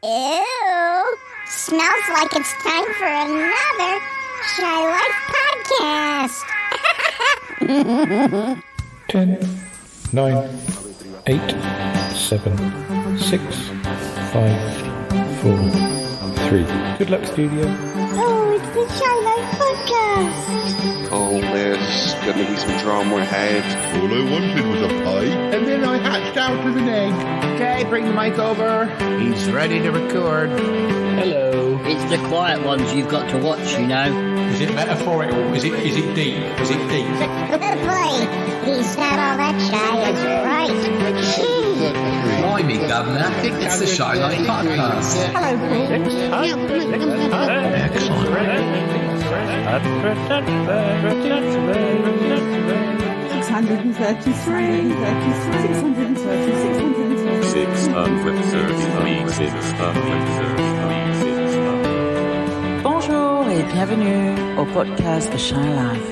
Ew! Smells like it's time for another Shy Life podcast. 10, 9, 8, 7, 6, 5, 4, 3. Good luck, studio. Oh, it's the Shy Life podcast. Oh, there's going to be some drama ahead. All I wanted was a pie, and then I hatched out of an egg. Okay, bring the mic over. He's ready to record. Hello. It's the quiet ones you've got to watch, you know. Is it metaphorical? Is it deep? Is it deep? Boy, he's not all that shy, is right. Blimey, Governor, it's the Shy Life podcast. Hello, Bonjour et bienvenue au podcast The Shy Life.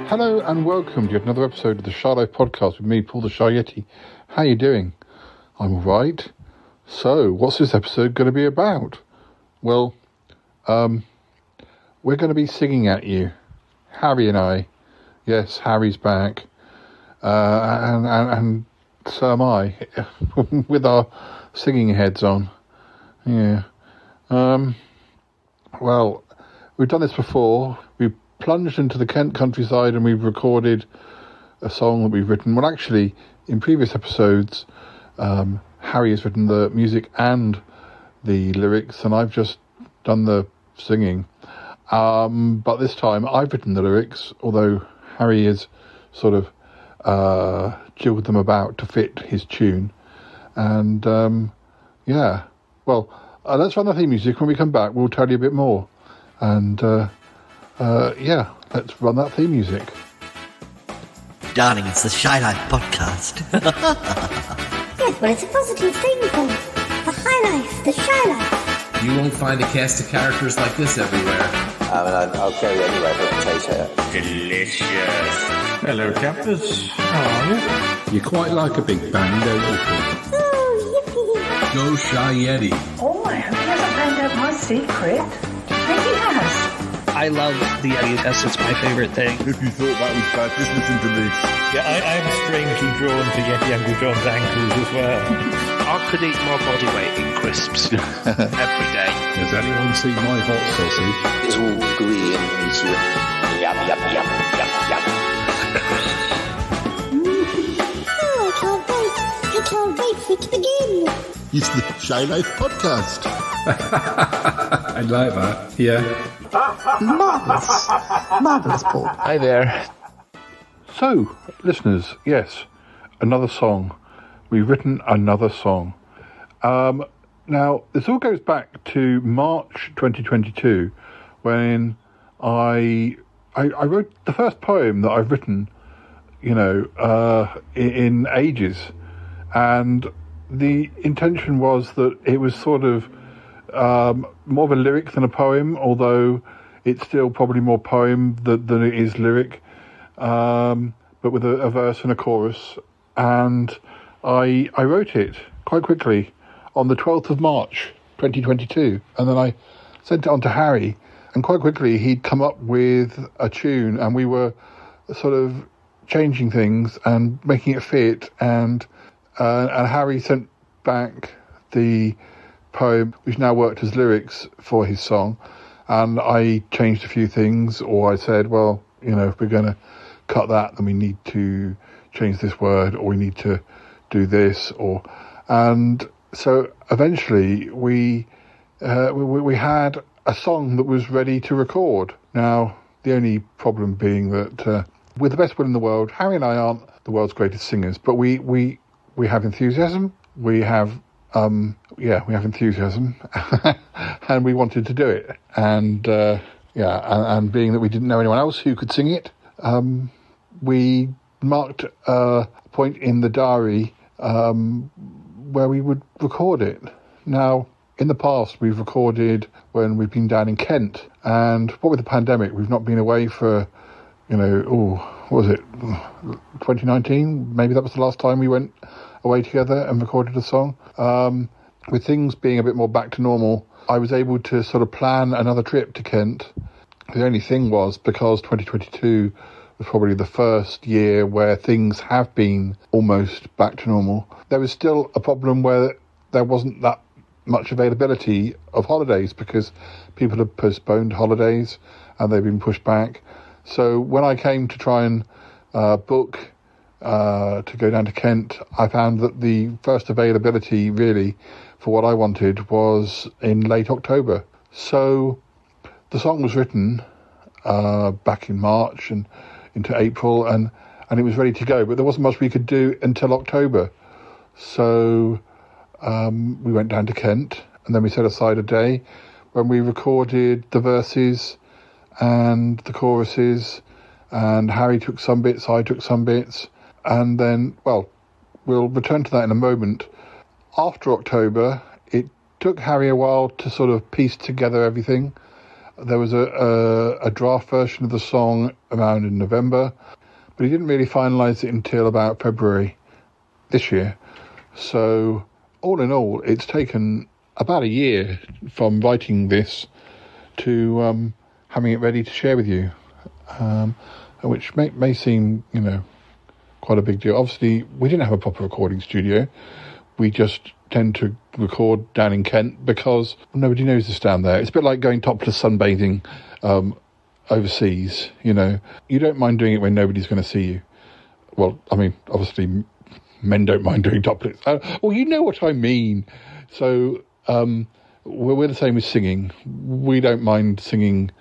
Hello and welcome to yet another episode of the Shy Life podcast with me, Paul the Shy Yeti. How you doing? I'm alright. So, what's this episode going to be about? Well, we're going to be singing at you. Harry and I. Yes, Harry's back. And so am I, with our singing heads on. Yeah. Well, we've done this before. We've plunged into the Kent countryside and we've recorded a song that we've written. Well, actually, in previous episodes, Harry has written the music and the lyrics, and I've just done the singing. But this time, I've written the lyrics, although Harry has sort of jiggled them about to fit his tune. And, yeah. Well, let's run the theme music. When we come back, we'll tell you a bit more. And, yeah, let's run that theme music. Darling, it's the Shy Life podcast. Yes, but it's a positive thing, Paul. The High Life, the Shy Life. You won't find a cast of characters like this everywhere. I'll go anywhere but taste it. Delicious. Hello, campers. How are you? You quite like a big bang, don't you, Paul? Oh, yippee. Go Shy Yeti. Oh, I hope he hasn't found out my secret. I think he has. I love the Yeti. It's my favorite thing. If you thought that was bad, just listen to this. Yeah, I'm strangely drawn to Yeti Uncle John's ankles as well. I could eat my body weight in crisps every day. Has anyone seen my hot sausage? It's all gooey and sort of yum, yum, yum, yum, yum. Oh, I can't wait for it to begin. It's the Shy Life podcast. I like that. Yeah. Marvellous, Paul. Hi there. So, listeners, yes, another song. We've written another song. Now, this all goes back to March 2022, when I wrote the first poem that I've written, in ages. And the intention was that it was sort of more of a lyric than a poem, although it's still probably more poem than it is lyric, but with a verse and a chorus. And I wrote it quite quickly on the 12th of March 2022, and then I sent it on to Harry, and quite quickly he'd come up with a tune, and we were sort of changing things and making it fit, and Harry sent back the poem, which now worked as lyrics for his song, and I changed a few things, or I said, well, if we're going to cut that, then we need to change this word, or we need to do this, and so eventually we had a song that was ready to record. Now, the only problem being that with the best will in the world, Harry and I aren't the world's greatest singers, but we have enthusiasm. We have enthusiasm, and we wanted to do it. And and being that we didn't know anyone else who could sing it, we marked a point in the diary where we would record it. Now, in the past, we've recorded when we've been down in Kent, and what with the pandemic, we've not been away for, what was it, 2019? Maybe that was the last time we went away together and recorded a song. with things being a bit more back to normal, I was able to sort of plan another trip to Kent. The only thing was, because 2022 was probably the first year where things have been almost back to normal, there was still a problem where there wasn't that much availability of holidays because people had postponed holidays and they've been pushed back. So when I came to try and book to go down to Kent, I found that the first availability really for what I wanted was in late October. So the song was written back in March and into April, and it was ready to go, but there wasn't much we could do until October. So we went down to Kent, and then we set aside a day when we recorded the verses and the choruses, and Harry took some bits, I took some bits, and then, well, we'll return to that in a moment. After October, it took Harry a while to sort of piece together everything. There was a draft version of the song around in November, but he didn't really finalise it until about February this year. So all in all, it's taken about a year from writing this to having it ready to share with you, which may seem, quite a big deal. Obviously, we didn't have a proper recording studio. We just tend to record down in Kent because nobody knows us down there. It's a bit like going topless sunbathing overseas, You don't mind doing it when nobody's going to see you. Well, I mean, obviously, men don't mind doing topless. Well, you know what I mean. So we're the same with singing. We don't mind singing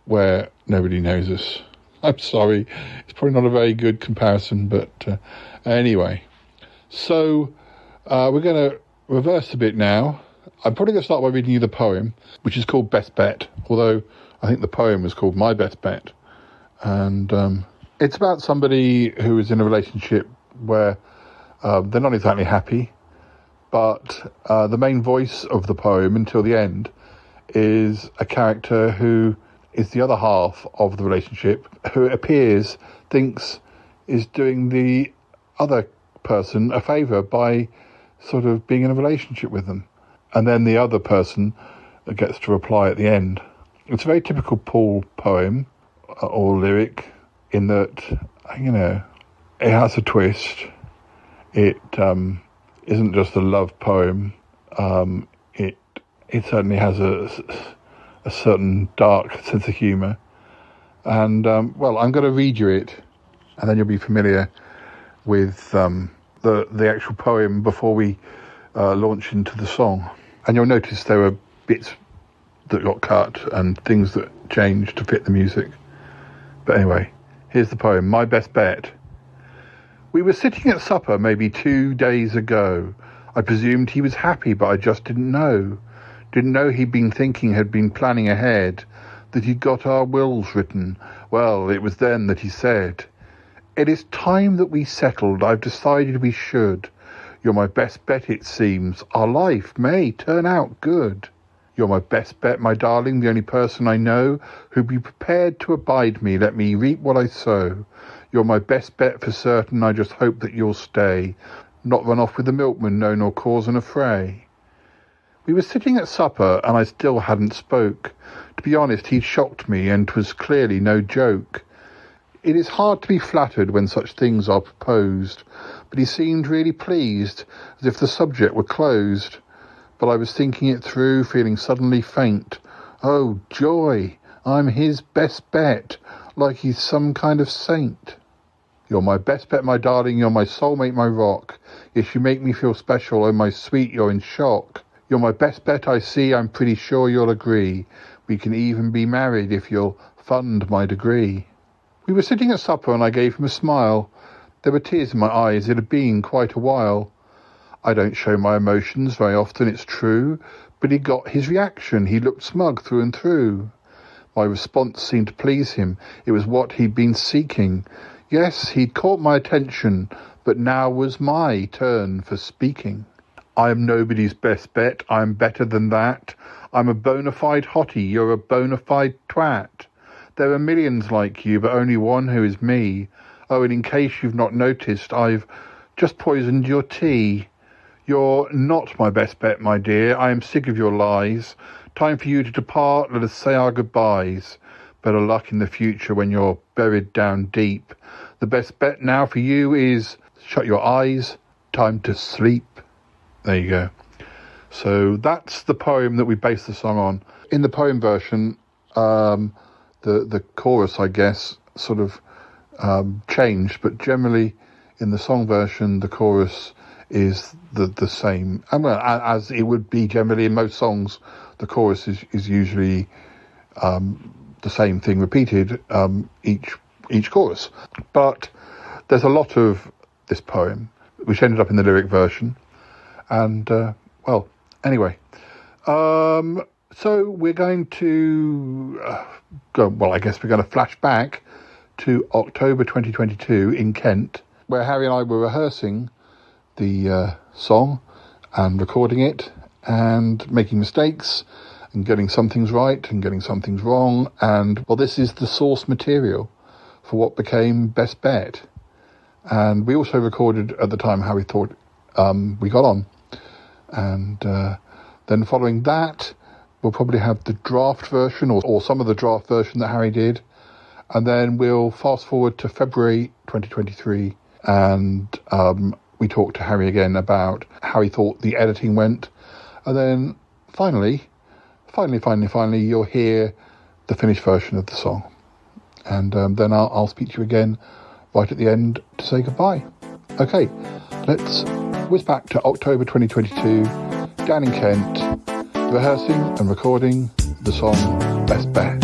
where nobody knows us. I'm sorry. It's probably not a very good comparison, but anyway. So we're going to reverse a bit now. I'm probably going to start by reading you the poem, which is called Best Bet, although I think the poem was called My Best Bet. And it's about somebody who is in a relationship where they're not exactly happy, but the main voice of the poem until the end is a character who is the other half of the relationship, who it appears thinks is doing the other person a favour by sort of being in a relationship with them. And then the other person gets to reply at the end. It's a very typical Paul poem or lyric in that, it has a twist. It isn't just a love poem. It certainly has a certain dark sense of humour. And, well, I'm going to read you it, and then you'll be familiar with the actual poem before we launch into the song. And you'll notice there were bits that got cut and things that changed to fit the music. But anyway, here's the poem, My Best Bet. We were sitting at supper maybe 2 days ago. I presumed he was happy, but I just didn't know. Didn't know he'd been thinking, had been planning ahead, that he'd got our wills written. Well, it was then that he said, it is time that we settled. I've decided we should. You're my best bet, it seems. Our life may turn out good. You're my best bet, my darling, the only person I know who'd be prepared to abide me. Let me reap what I sow. You're my best bet for certain. I just hope that you'll stay. Not run off with the milkman, no, nor cause an affray. We were sitting at supper, and I still hadn't spoke. To be honest, he'd shocked me, and 'twas clearly no joke. It is hard to be flattered when such things are proposed, but he seemed really pleased, as if the subject were closed. But I was thinking it through, feeling suddenly faint. Oh, joy! I'm his best bet, like he's some kind of saint. You're my best bet, my darling, you're my soulmate, my rock. Yes, you make me feel special, oh my sweet, you're in shock. You're my best bet, I see, I'm pretty sure you'll agree. We can even be married if you'll fund my degree. We were sitting at supper and I gave him a smile. There were tears in my eyes, it had been quite a while. I don't show my emotions very often, it's true, but he got his reaction, he looked smug through and through. My response seemed to please him, it was what he'd been seeking. Yes, he'd caught my attention, but now was my turn for speaking. I am nobody's best bet, I'm better than that. I'm a bona fide hottie, you're a bona fide twat. There are millions like you, but only one who is me. Oh, and in case you've not noticed, I've just poisoned your tea. You're not my best bet, my dear. I am sick of your lies. Time for you to depart. Let us say our goodbyes. Better luck in the future when you're buried down deep. The best bet now for you is shut your eyes. Time to sleep. There you go. So that's the poem that we based the song on. In the poem version, the chorus, I guess, sort of changed, but generally in the song version, the chorus is the same. And well, as it would be generally in most songs, the chorus is usually the same thing repeated each chorus. But there's a lot of this poem which ended up in the lyric version, and well, anyway. So we're going to go. Well, I guess we're going to flash back to October 2022 in Kent, where Harry and I were rehearsing the song and recording it and making mistakes and getting some things right and getting some things wrong. And, well, this is the source material for what became Best Bet. And we also recorded at the time how we thought we got on. And then following that, we'll probably have the draft version or some of the draft version that Harry did. And then we'll fast forward to February 2023 and we talked to Harry again about how he thought the editing went. And then finally, you'll hear the finished version of the song. And then I'll speak to you again right at the end to say goodbye. Okay, let's whiz back to October 2022, down in Kent, rehearsing and recording the song Best Bet.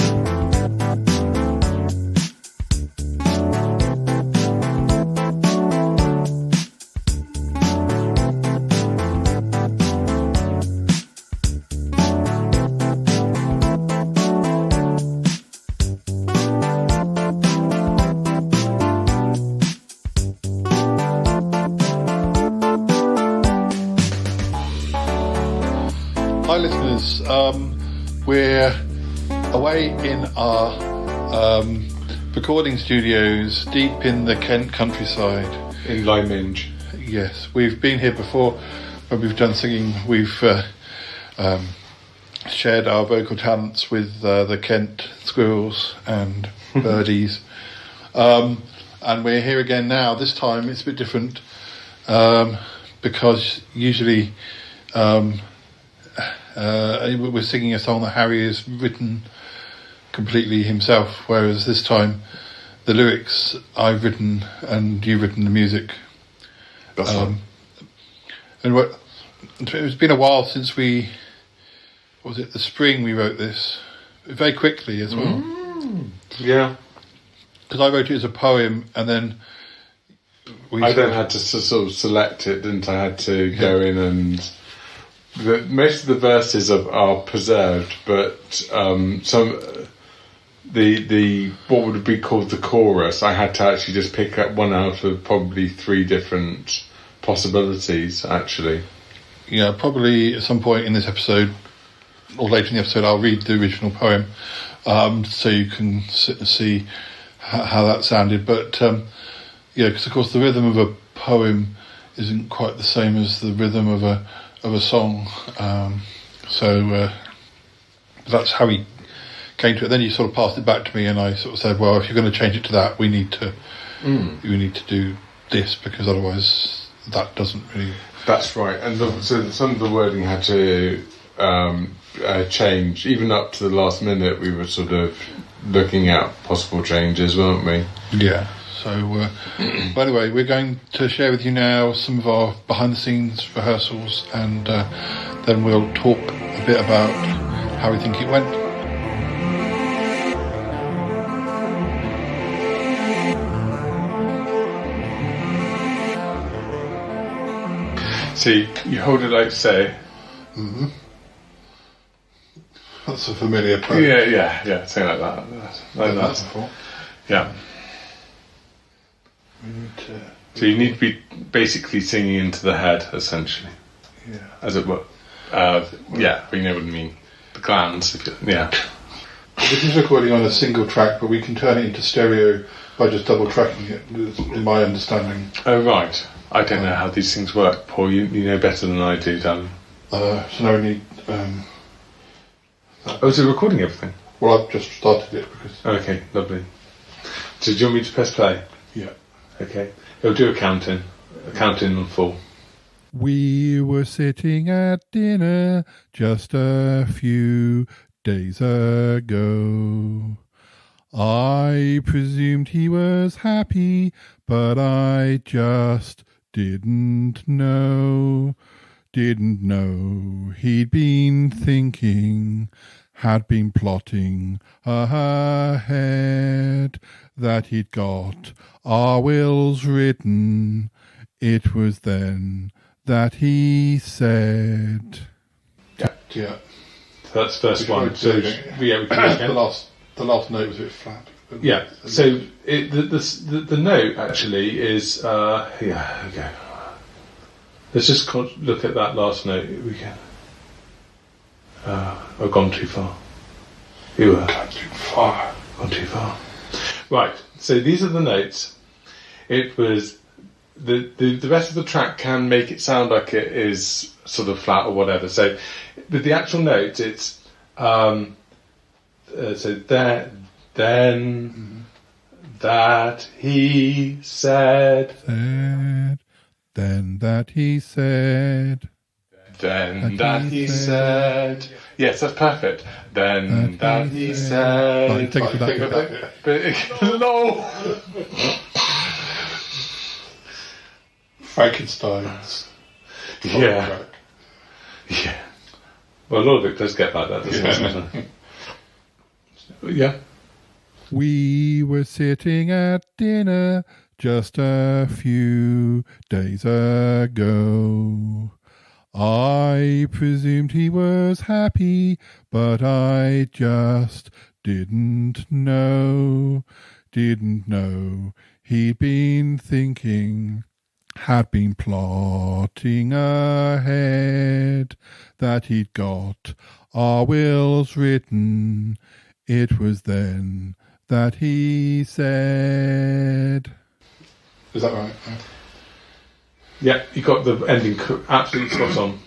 Hi listeners, we're away in our recording studios deep in the Kent countryside. In Lyminge. Yes, we've been here before when we've done singing. We've shared our vocal talents with the Kent squirrels and birdies. And we're here again now. This time it's a bit different because usually we're singing a song that Harry has written completely himself, whereas this time the lyrics I've written and you've written the music. That's right. And it's been a while since the spring we wrote this, very quickly as well. Yeah. Because I wrote it as a poem and then I then had to sort of select it, didn't I? I had to go in and... most of the verses are preserved, but the what would be called the chorus, I had to actually just pick up one out of probably 3 different possibilities, actually. Yeah, probably at some point in this episode, or later in the episode, I'll read the original poem, so you can see how that sounded. But yeah, because of course the rhythm of a poem isn't quite the same as the rhythm of a song, so that's how he came to it. Then he sort of passed it back to me, and I sort of said, "Well, if you're going to change it to that, we need to do this because otherwise that doesn't really." That's right, and so some of the wording had to change. Even up to the last minute, we were sort of looking at possible changes, weren't we? Yeah. So, by the way, we're going to share with you now some of our behind-the-scenes rehearsals, and then we'll talk a bit about how we think it went. See, you hold it like so. Mm-hmm. That's a familiar pose. Yeah, something like that. Like that. Before. Yeah. So you need to be basically singing into the head, essentially. Yeah. As it were. Yeah, we know what I mean. The glands. Yeah. This is recording on a single track, but we can turn it into stereo by just double tracking it, in my understanding. Oh, right. I don't know how these things work, Paul. You know better than I do, Dan. So now we need... is it recording everything? Well, I've just started it because... Okay, lovely. So do you want me to press play? Yeah. Okay. It'll do a count-in on 4. We were sitting at dinner just a few days ago. I presumed he was happy, but I just didn't know he'd been thinking, had been plotting ahead, that he'd got our wills written. It was then that he said... Yeah. So that's first one. So, yeah, we can the last note was a bit flat. Yeah. So the note actually is here we go. Let's just look at that last note. We can. I've gone too far. You were gone too far. Right. So these are the notes. It was the rest of the track can make it sound like it is sort of flat or whatever. So with the actual note, it's so then that he said. Then that he said. Then that he said. Yes, that's perfect. Then that he said. Oh, take it back. No. Frankenstein's. Yeah. Yeah. Well, a lot of it does get like that, doesn't it? Yeah. We were sitting at dinner just a few days ago. I presumed he was happy, but I just didn't know he'd been thinking, had been plotting ahead, that he'd got our wills written. It was then that he said... Is that right? Yeah, you got the ending absolutely spot on.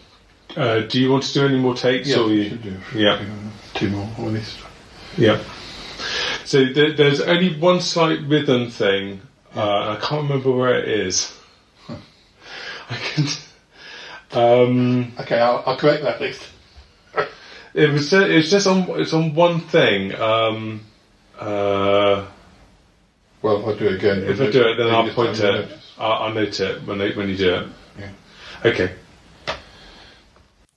Do you want to do any more takes? Yeah, or should do. Yeah. 2 more, or at least. Yeah. So there's only one slight rhythm thing. I can't remember where it is. I can. Okay, I'll correct that next. It's on one thing. Well, if I do it again. If I do it, then I'll point it. I'll note it when you do it. Yeah. Okay.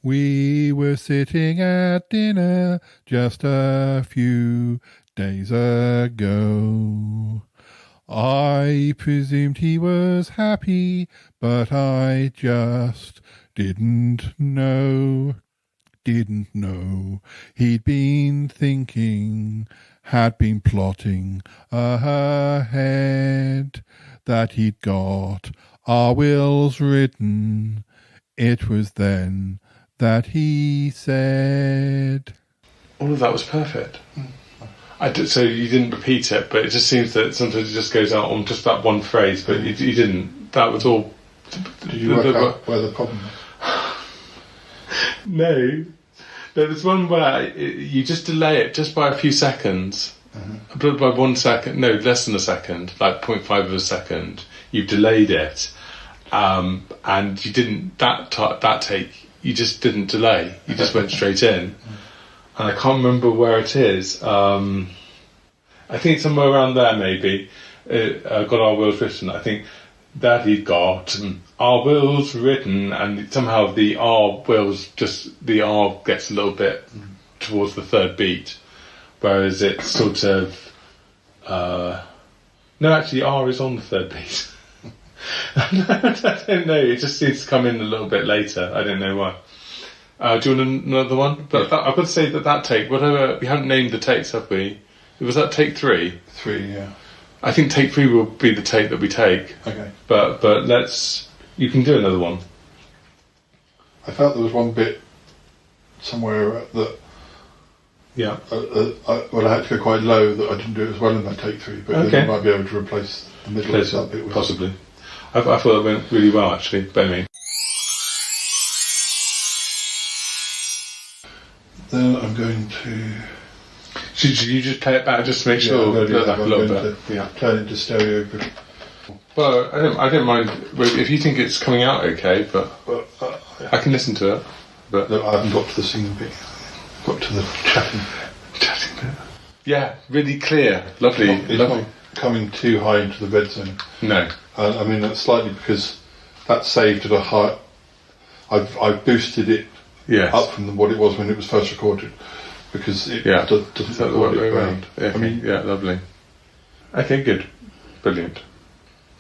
We were sitting at dinner just a few days ago. I presumed he was happy, but I just didn't know he'd been thinking, had been plotting ahead, that he'd got our wills written. It was then that he said... All of that was perfect. So you didn't repeat it, but it just seems that sometimes it just goes out on just that one phrase, but you didn't. That was all... Did you work out where the problem is? No. There's one where you just delay it just by a few seconds. By 1 second, no, less than a second, like 0.5 of a second. You've delayed it. And you didn't, that take, you just didn't delay. You just went straight in. And I can't remember where it is. I think somewhere around there, maybe. Got our wills written. I think that he got our wills written, and somehow the R wills the R gets a little bit towards the third beat, whereas it's sort of no, actually R is on the third beat. I don't know. It just seems to come in a little bit later. I don't know why. Do you want another one? But yeah. I've got to say that take, whatever, we haven't named the takes, have we? Was that take 3? 3, yeah. I think take 3 will be the take that we take. Okay. But you can do another one. I felt there was one bit somewhere that Yeah. Well, I had to go quite low that I didn't do it as well in that take 3, but then you might be able to replace the middle of that bit with possibly. I thought it went really well actually, but anyway. Then I'm going to... Should you just play it back just to make sure? I'm going to do that. a little bit. Turn it to stereo. Well, I don't mind if you think it's coming out okay, but I can listen to it. But no, I haven't got to the singing bit. Got to the chatting bit. Yeah, really clear, lovely. It's not coming too high into the red zone. No. I mean that's slightly because that's saved at a high. I've boosted it up from what it was when it was first recorded because it doesn't record it around. Yeah, lovely. Okay, good, brilliant.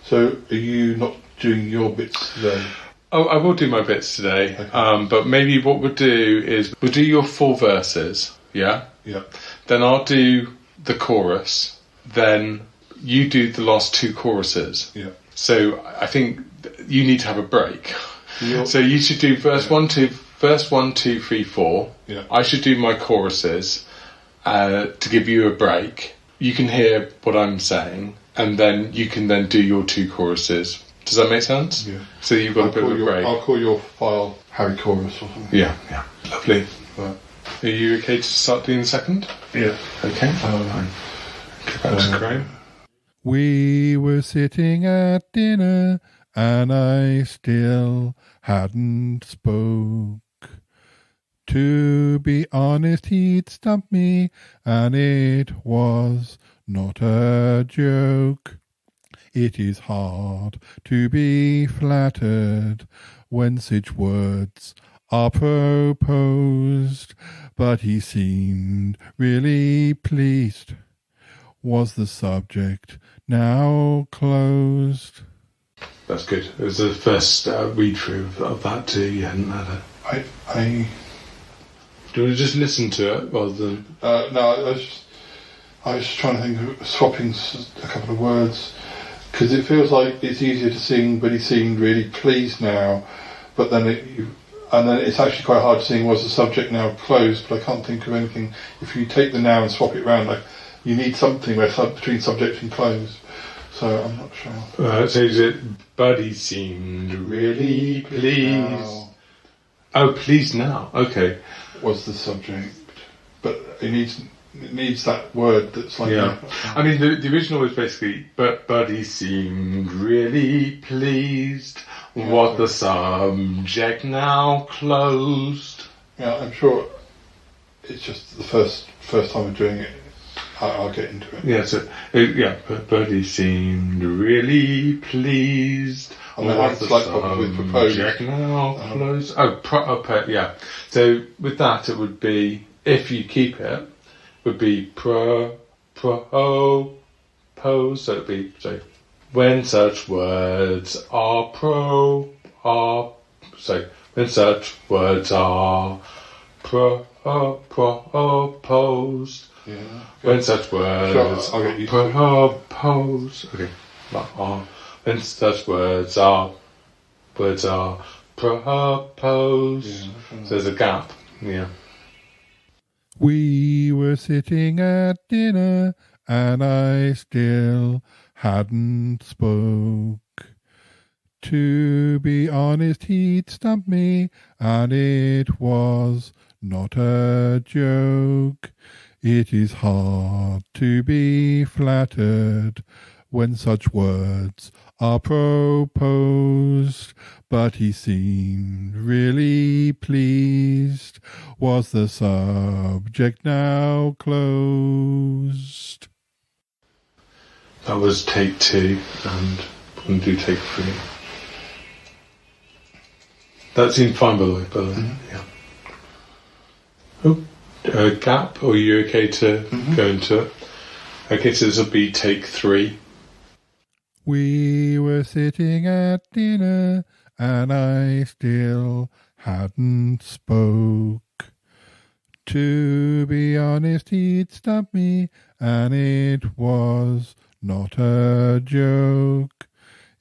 So, are you not doing your bits today? Oh, I will do my bits today. Okay. But maybe what we'll do is we'll do your 4 verses. Yeah. Yeah. Then I'll do the chorus. Then you do the last 2 choruses. Yeah. So I think you need to have a break. So you should do verse 1, 2, 3, 4. Yeah. I should do my choruses to give you a break. You can hear what I'm saying, and then you can then do your 2 choruses. Does that make sense? Yeah. So you've got a bit of a break. I'll call your file Harry Chorus or something. Yeah. Lovely. Right. Are you okay to start doing the second? Yeah. Okay. Fine. Go back to Graham. We were sitting at dinner, and I still hadn't spoke. To be honest, he'd stumped me, and it was not a joke. It is hard to be flattered when such words are proposed, but he seemed really pleased. Was the subject now closed? That's good. It was the first read-through of that too. You hadn't had it. Do you want to just listen to it rather than... No, I was just trying to think of swapping a couple of words, because it feels like it's easier to sing, but he seemed really pleased now, but then it's actually quite hard to sing, was the subject now closed, but I can't think of anything. If you take the now and swap it around, you need something between subject and close, so I'm not sure. So is it, but he seemed really pleased. Oh, please now. Okay. Was the subject, but it needs that word that's like. Yeah. I mean, the original was basically, but he seemed really pleased. Yeah, was the subject now closed? Yeah, I'm sure. It's just the first time I'm doing it. I'll get into it. Yeah. So but he seemed really pleased. And I have slight problems with proposed. Now close. Yeah. So with that, it would be, if you keep it, would be propose. So it'd be, when such words are when such words are proposed. Yeah. When such words are proposed. Okay. When such words are proposed. Yeah, so there's a gap. Yeah. We were sitting at dinner, and I still hadn't spoke. To be honest, he'd stumped me, and it was not a joke. It is hard to be flattered when such words are proposed, but he seemed really pleased. Was the subject now closed? That was take 2, and we're going to do take 3. That seemed fine, by the way. Mm-hmm. Yeah. Gap, or are you okay to go into it? Okay, so this will be take 3. We were sitting at dinner, and I still hadn't spoke. To be honest, he'd stumped me, and it was not a joke.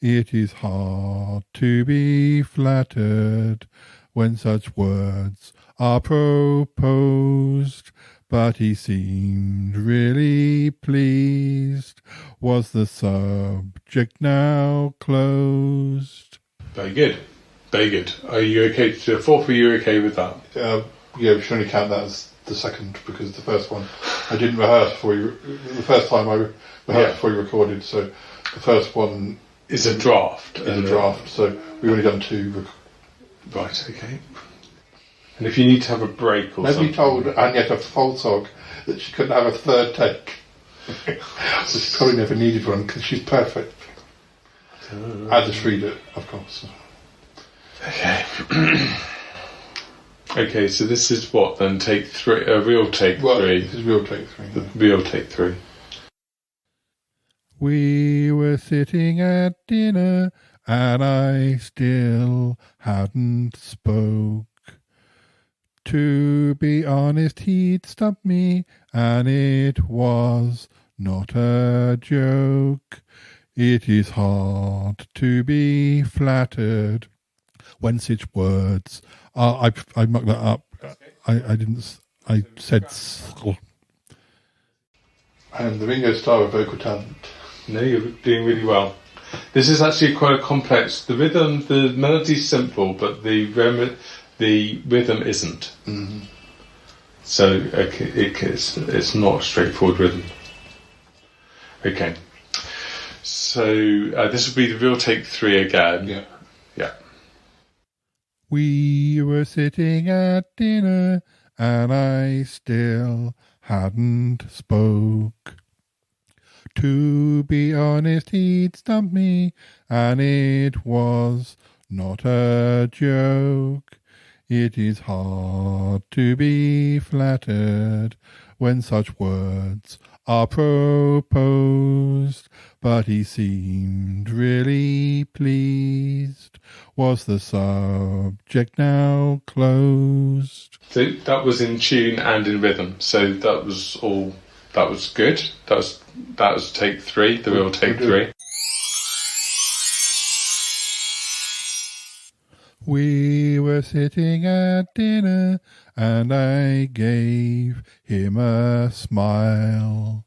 It is hard to be flattered when such words are proposed, but he seemed really pleased. Was the subject now closed? Very good. Very good. Are you okay to do a fourth? Are you okay with that? Yeah, we should only count that as the second because the first one I didn't rehearse before the first time I rehearsed before you recorded, so the first one is a draft. So we've only done two. Right, okay. And if you need to have a break or something... Maybe told Agneta Foltog that she couldn't have a third take. So she probably never needed one because she's perfect. As a reader, of course. Okay. Okay, so this is what then? Take three? Real take three. This is real take three. Yeah. Real take three. We were sitting at dinner and I still hadn't spoke. To be honest, he'd stumped me and it was not a joke. It is hard to be flattered when such words are... I mucked that up. I said... I'm the Ringo Starr of vocal talent. No, you're doing really well. This is actually quite a complex... The melody's simple, but the rhythm isn't. Mm-hmm. So it's not a straightforward rhythm. Okay. So this will be the real take three again. Yeah. Yeah. We were sitting at dinner and I still hadn't spoke. To be honest, he'd stumped me and it was not a joke. It is hard to be flattered when such words are proposed, but he seemed really pleased. Was the subject now closed? So that was in tune and in rhythm. So that was all. That was good. That was take three. The real take three. We were sitting at dinner and I gave him a smile.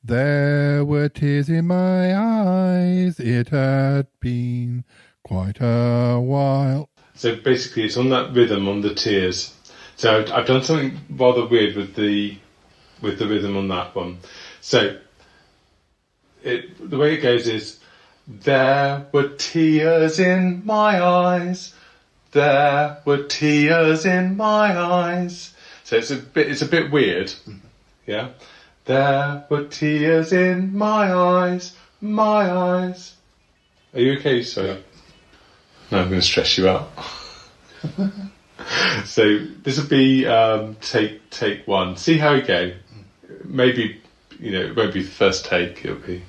There were tears in my eyes. It had been quite a while. So basically it's on that rhythm, on the tears. So I've done something rather weird with the rhythm on that one. So the way it goes is, there were tears in my eyes. There were tears in my eyes. So it's a bit weird. Yeah. There were tears in my eyes. My eyes. Are you okay? Sorry. Yeah. No, I'm going to stress you out. So this will be take one. See how we go. Maybe it won't be the first take. It'll be.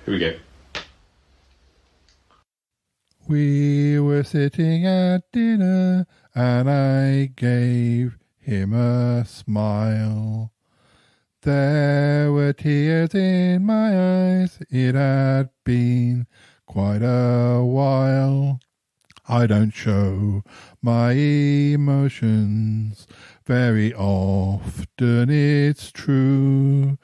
Here we go. We were sitting at dinner and I gave him a smile. There were tears in my eyes. It had been quite a while. I don't show my emotions very often, it's true.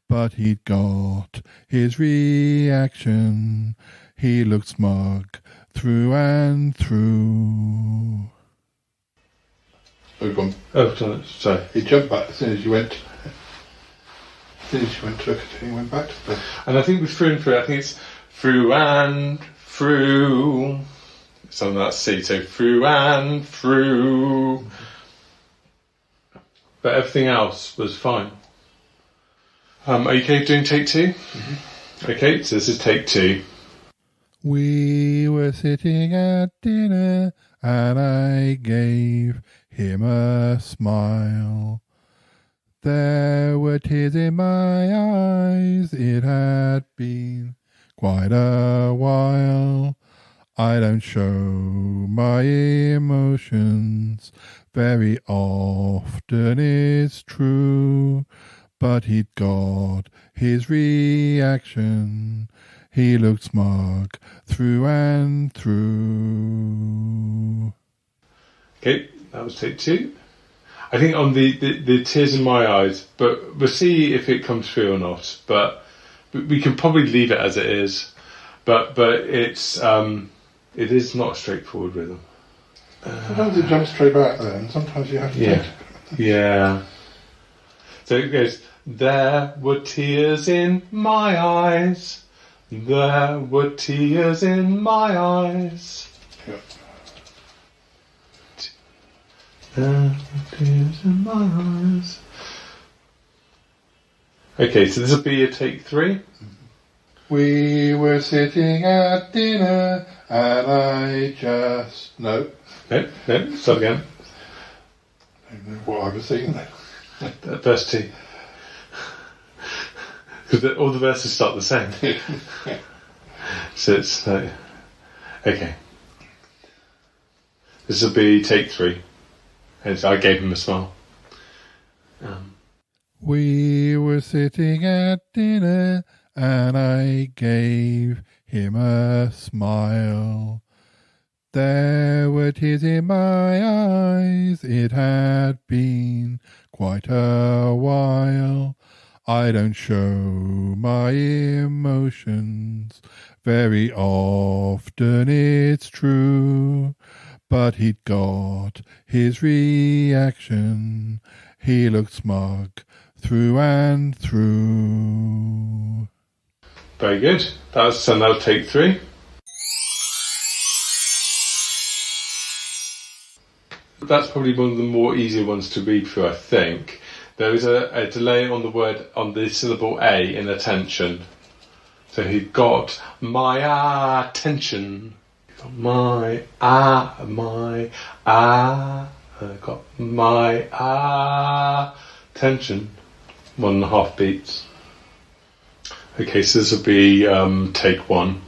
But he'd got his reaction. He looked smug through and through. Oh, gone. Oh, sorry. He jumped back as soon as you went to look at it, he went back to the... And I think with through and through, I think it's through and through. So that's C, so through and through. Mm-hmm. But everything else was fine. Are you okay doing take two? Mm-hmm. Okay, so this is take two. We were sitting at dinner and I gave him a smile. There were tears in my eyes. It had been quite a while. I don't show my emotions very often, it's true. But he'd got his reaction. He looked smug through and through. Okay, that was take two. I think on the tears in my eyes, but we'll see if it comes through or not. But we can probably leave it as it is. But it's it is not a straightforward rhythm. Sometimes it jumps straight back there, and sometimes you have to think. Yeah. So it goes, there were tears in my eyes. There were tears in my eyes. Yep. There were tears in my eyes. Okay, so this will be a take 3. We were sitting at dinner, and I just... No, start again. I don't know what I was singing then. Verse 2. Because all the verses start the same. So it's like... Okay. This will be take 3. And so I gave him a smile. We were sitting at dinner, and I gave him a smile. There were tears in my eyes, it had been quite a while. I don't show my emotions very often, it's true. But he'd got his reaction, he looked smug through and through. Very good. That'll take 3. That's probably one of the more easier ones to read through, I think. There is a delay on the syllable A in attention. So he got my attention. Got my got my attention. 1.5 beats. Okay, so this will be take 1.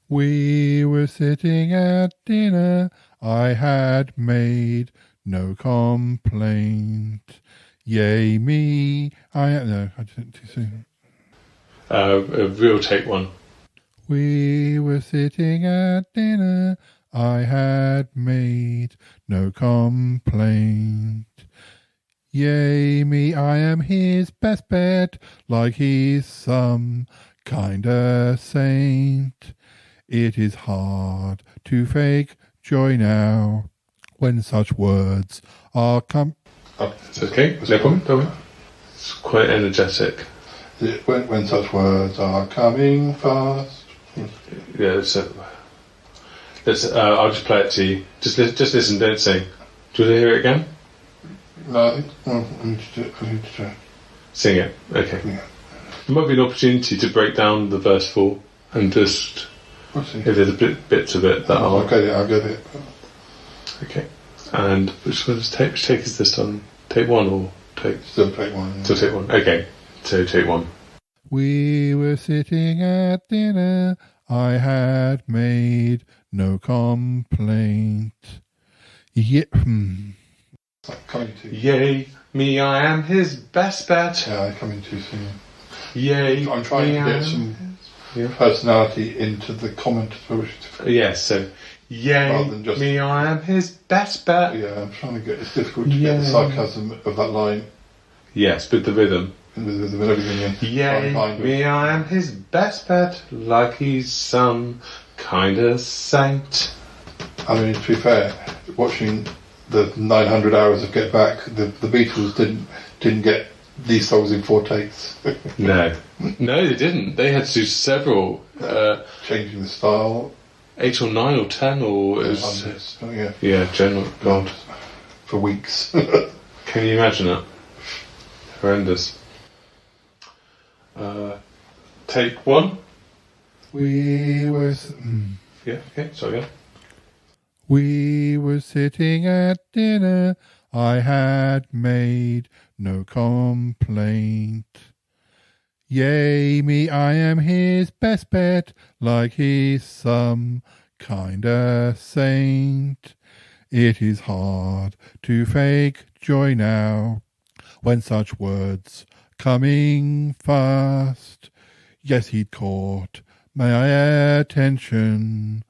We were sitting at dinner, I had made no complaint. Yea me, no, I didn't too soon. A real take 1. We were sitting at dinner, I had made no complaint. Yea me, I am his best bet, like he's some kinda saint. It is hard to fake joy now when such words are It's okay, no problem. It's quite energetic. When such words are coming fast. Yeah, so I'll just play it to you. Just listen, don't sing. Do you want to hear it again? No, I need to try. Sing it, okay. Yeah. There might be an opportunity to break down the verse 4 and just... If there's bits of it that are... I'll get it. Okay. And which take is this on? Take 1 or take... Still take 1. Yeah. Still take 1, okay. So take 1. We were sitting at dinner, I had made no complaint. Coming to Yea, me, I am his best bet. Yeah, I'm coming too soon. Yea, I'm trying to get some personality into the comment. Yes, so yea, me, I am his best bet. Yeah, I'm trying to get. It's difficult to get the sarcasm of that line. Yes, with the rhythm. With everything. Yea, me, I am his best bet, like he's some kind of saint. I mean, to be fair, watching the 900 hours of Get Back, the Beatles didn't get these songs in 4 takes. No, they didn't. They had to do several. Changing the style. 8 or 9 or 10 or... Yeah, general. God. For weeks. Can you imagine it? Horrendous. Take 1. We were... Yeah, okay, sorry, yeah. We were sitting at dinner, I had made no complaint. Yea me, I am his best bet, like he's some kinda saint. It is hard to fake joy now, when such words coming fast. Yes, he'd caught my attention,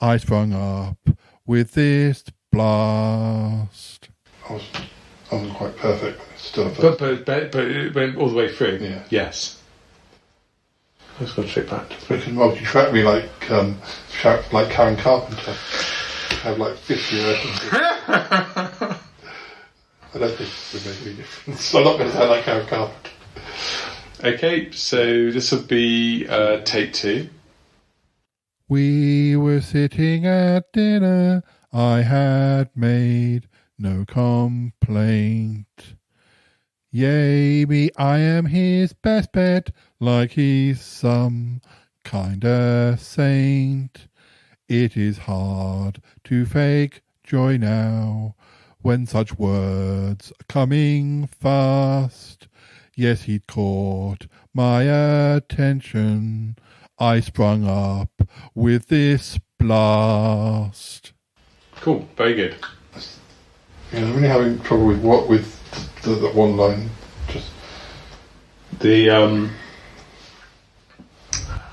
I sprung up with this blast. I wasn't quite perfect, but it's still a first. But it went all the way through. Yeah. Yes. I was going to take back. But you can multi-track me like Karen Carpenter. Have like 50 versions. I don't think it would make any difference. I'm not going to sound like Karen Carpenter. Okay, so this will be take 2. We were sitting at dinner. I had made no complaint. Yea, me, I am his best bet, like he's some kinda saint. It is hard to fake joy now, when such words are coming fast. Yes, he'd caught my attention. I sprung up with this blast. Cool, very good. Yeah, I'm really having trouble with the one line. Just the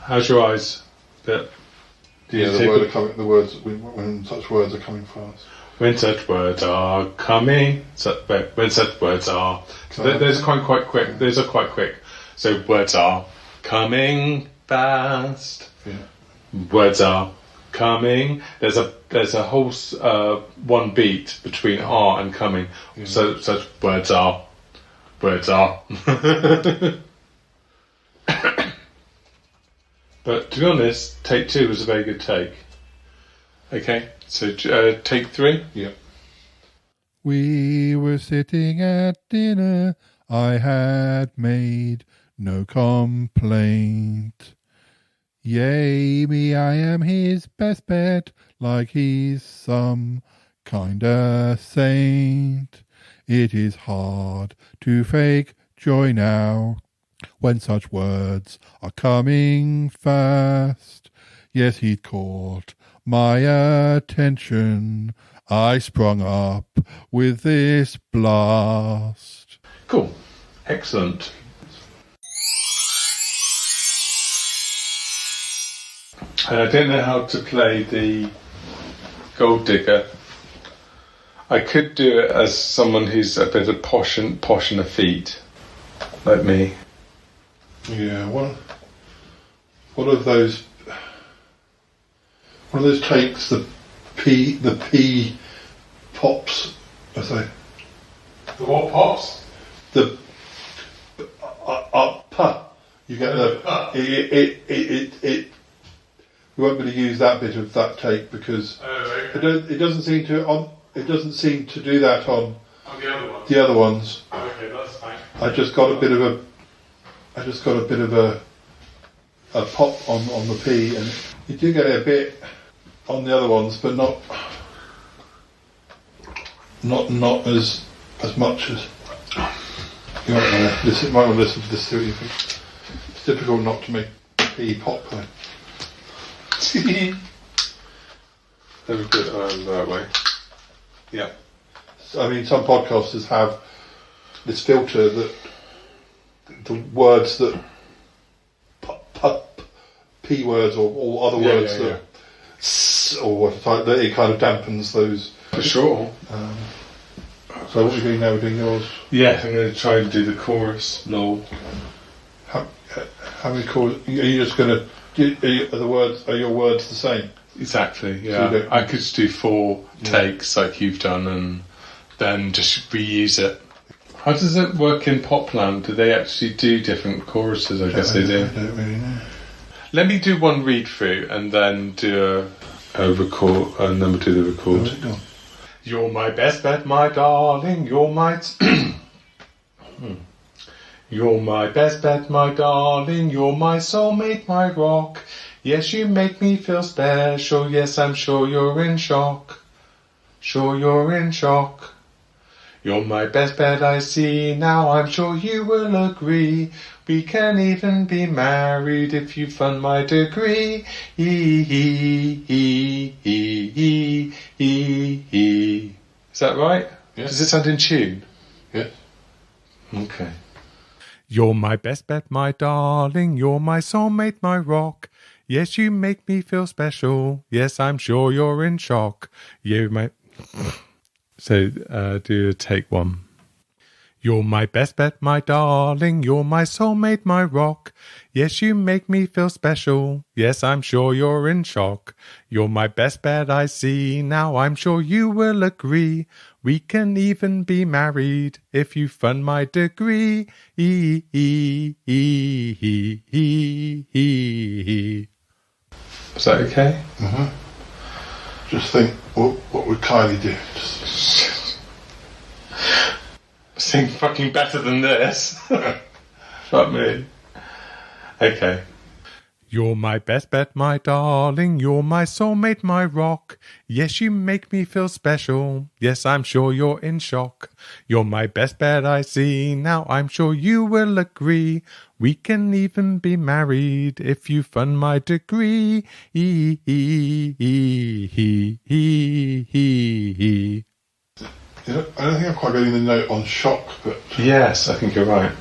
how's your eyes? The words when such words are coming fast. When such words are coming, when such words are. Those are quite quick. Those are quite quick. So words are coming fast. Yeah. Words are coming. There's a whole one beat between are and coming. Yeah. So such words are. But to be honest, take 2 was a very good take. Okay, so take 3. Yeah. We were sitting at dinner. I had made no complaint. Yea, me, I am his best bet, like he's some kinda saint. It is hard to fake joy now, when such words are coming fast. Yes, he'd caught my attention. I sprung up with this blast. Cool. Excellent. I don't know how to play the Gold Digger. I could do it as someone who's a bit of posh on the feet, like me. Yeah, one of those takes, the P pops, I say. The what pops? The up. You get it. We won't be able to use that bit of that take because it doesn't seem to do that on the other ones. Okay, that's fine. I just got a bit of a pop on the P, and you do get it a bit on the other ones, but not as much as you might want to listen. Might want to listen to this, see what you think. It's difficult not to make P pop though. Let me put it that way. Yeah. I mean, some podcasters have this filter that the words that P words or other words that or what type, that it kind of dampens those. For sure. So what are you doing now? We're doing yours. Yeah, I'm going to try and do the chorus. Lol. How many chorus? Are you just going to? Are your words the same? Exactly. Yeah. So I could just do 4 takes like you've done, and then just reuse it. How does it work in Popland? Do they actually do different choruses? I guess they do. I don't really know. Let me do one read through and then do a record, and then we'll do the record. Where's it gone? You're my best bet, my darling. You're my You're my best bet, my darling. You're my soulmate, my rock. Yes, you make me feel special. Yes, I'm sure you're in shock. Sure you're in shock. You're my best bet, I see now. I'm sure you will agree. We can even be married if you fund my degree. Is that right? Yes. Does it sound in tune? Yes. Okay. You're my best bet, my darling. You're my soulmate, my rock. Yes, you make me feel special. Yes, I'm sure you're in shock. You may. So, do a take 1. You're my best bet, my darling, you're my soulmate, my rock. Yes, you make me feel special, yes, I'm sure you're in shock. You're my best bet, I see, now I'm sure you will agree. We can even be married if you fund my degree. Is that okay? Mm-hmm. Just think, what would Kylie do? Sing fucking better than this. Fuck me. Okay. You're my best bet, my darling, you're my soulmate, my rock. Yes, you make me feel special, yes, I'm sure you're in shock. You're my best bet, I see, now I'm sure you will agree. We can even be married if you fund my degree. I don't think I'm quite getting the note on shock, but... Yes, I think you're right.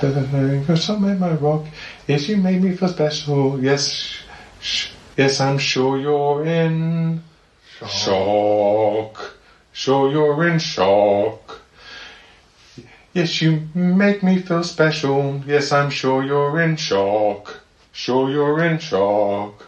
You're something, my rock. Yes, you make me feel special. Yes, yes, I'm sure you're in shock. Sure, you're in shock. Yes, you make me feel special. Yes, I'm sure you're in shock. Sure, you're in shock.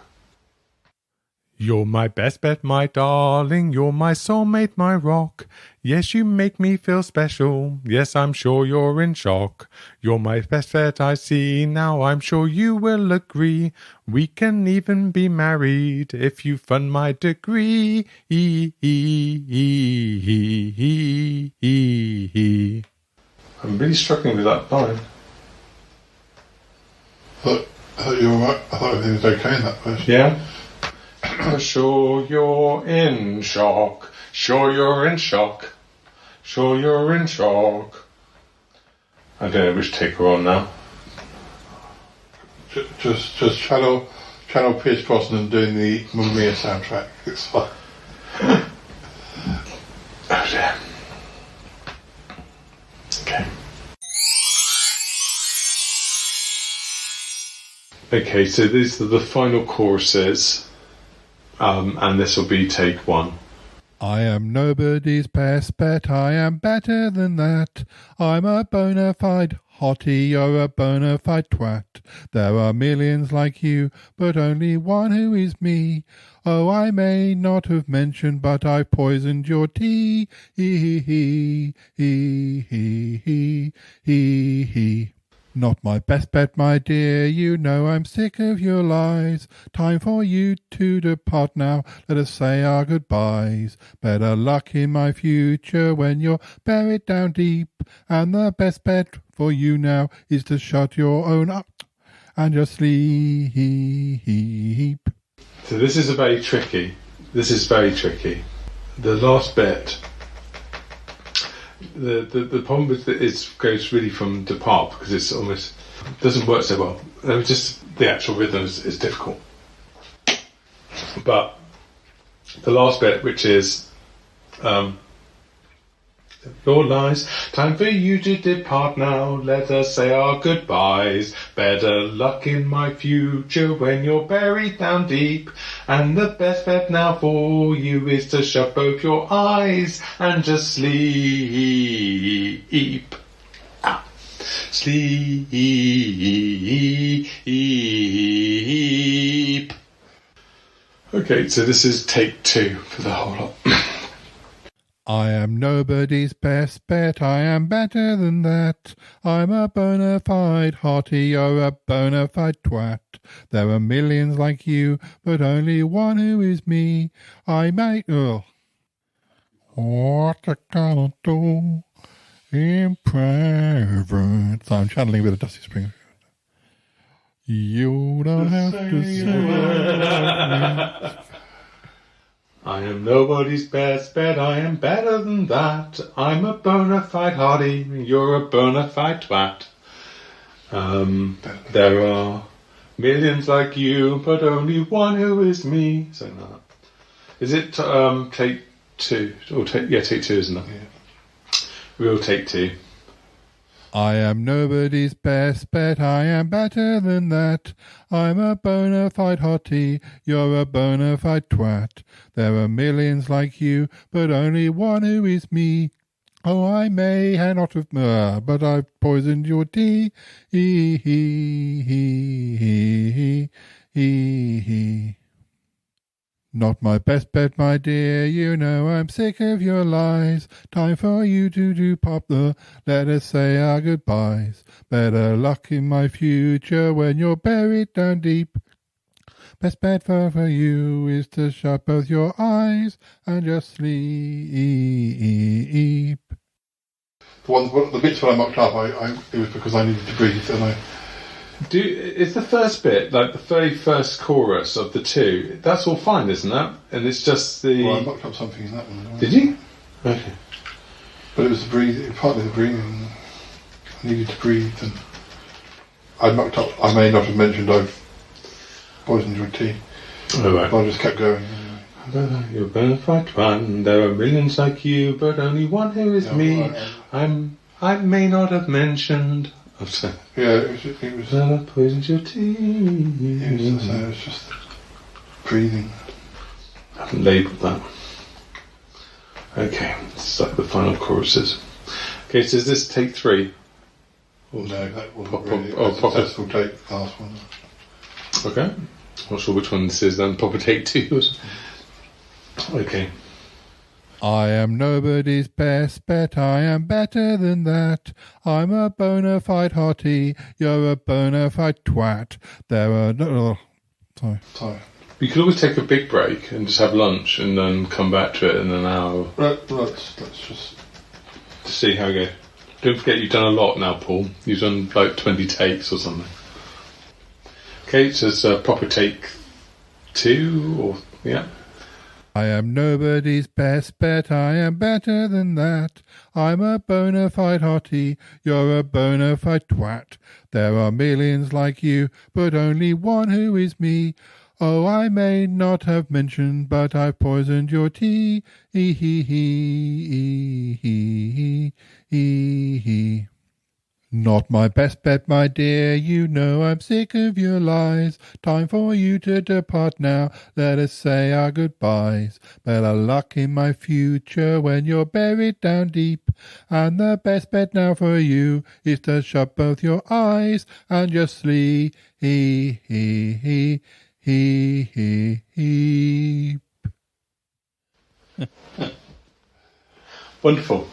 You're my best bet, my darling, you're my soulmate, my rock. Yes, you make me feel special, yes, I'm sure you're in shock. You're my best bet, I see, now I'm sure you will agree. We can even be married if you fund my degree. I'm really struggling with that line. I thought you were right. I thought everything was okay in that version. Yeah? Sure you're in shock. Sure you're in shock. Sure you're in shock. I don't know which take we're on now. Just channel Pierce Brosnan doing the Mamma Mia soundtrack. It's fine. Oh dear. Okay. Okay, so these are the final choruses. And this will be take one. I am nobody's best bet, I am better than that. I'm a bona fide hottie, you're a bona fide twat. There are millions like you, but only one who is me. Oh, I may not have mentioned, but I've poisoned your tea. Not my best bet, my dear, you know I'm sick of your lies. Time for you to depart now, let us say our goodbyes. Better luck in my future when you're buried down deep. And the best bet for you now is to shut your own up and just sleep. So this is very tricky. The last bit... The problem with it goes really from depart because it's almost doesn't work so well. Just the actual rhythm is difficult. But the last bit, which is your lies, time for you to depart now. Let us say our goodbyes. Better luck in my future when you're buried down deep. And the best bet now for you is to shut both your eyes and just sleep. Sleep. Okay, so this is take two for the whole lot. I am nobody's best bet, I am better than that. I'm a bona fide hottie, you're a bona fide twat. There are millions like you, but only one who is me. I make... What I gonna do in private? So I'm channeling a bit of Dusty Springfield. You don't have to say me. I am nobody's best bet, I am better than that. I'm a bona fide hottie, you're a bona fide twat. There are millions like you, but only one who is me. Something like that. Is it take two? Or take two, isn't it? Yeah. We'll take two. I am nobody's best bet, I am better than that. I'm a bona fide hottie, you're a bona fide twat. There are millions like you, but only one who is me. Oh, I may not have, but I've poisoned your tea. Hee hee hee hee hee hee. Not my best bet, my dear, you know I'm sick of your lies. Time for you to do pop the, let us say our goodbyes. Better luck in my future when you're buried down deep. Best bet for you is to shut both your eyes and just sleep. The bits that I mocked up, it was because I needed to breathe, and Is the first bit, like the very first chorus of the two, that's all fine, isn't that? And it's just the... Well, I mocked up something in that one. Did you? Okay. But it was the breathing, partly the breathing. I needed to breathe, and I mocked up, I may not have mentioned I've poisoned your tea. Oh, right. But I just kept going. You're a bona fide one, there are millions like you, but only one who is me. Right. I may not have mentioned... Yeah, it was I poisoned your tea. It was just breathing. I haven't labelled that. Okay, it's like the final choruses. Okay, so is this take 3? Well, no, that wasn't really a successful take, last one. Okay, not sure which one this is then, proper take 2. Okay. I am nobody's best bet, I am better than that. I'm a bona fide hottie, you're a bona fide twat. There are no... Sorry. You could always take a big break and just have lunch and then come back to it in an hour. Let's just... To see how you go. Don't forget you've done a lot now, Paul. You've done like 20 takes or something. Okay, so it's a proper take 2 or... Yeah. I am nobody's best bet, I am better than that. I'm a bona fide hottie, you're a bona fide twat. There are millions like you, but only one who is me. Oh, I may not have mentioned, but I've poisoned your tea. Hee hee hee hee hee hee. Not my best bet, my dear, you know I'm sick of your lies. Time for you to depart now, let us say our goodbyes. Better luck in my future when you're buried down deep. And the best bet now for you is to shut both your eyes and just sleep. Hee hee hee hee hee hee. Wonderful.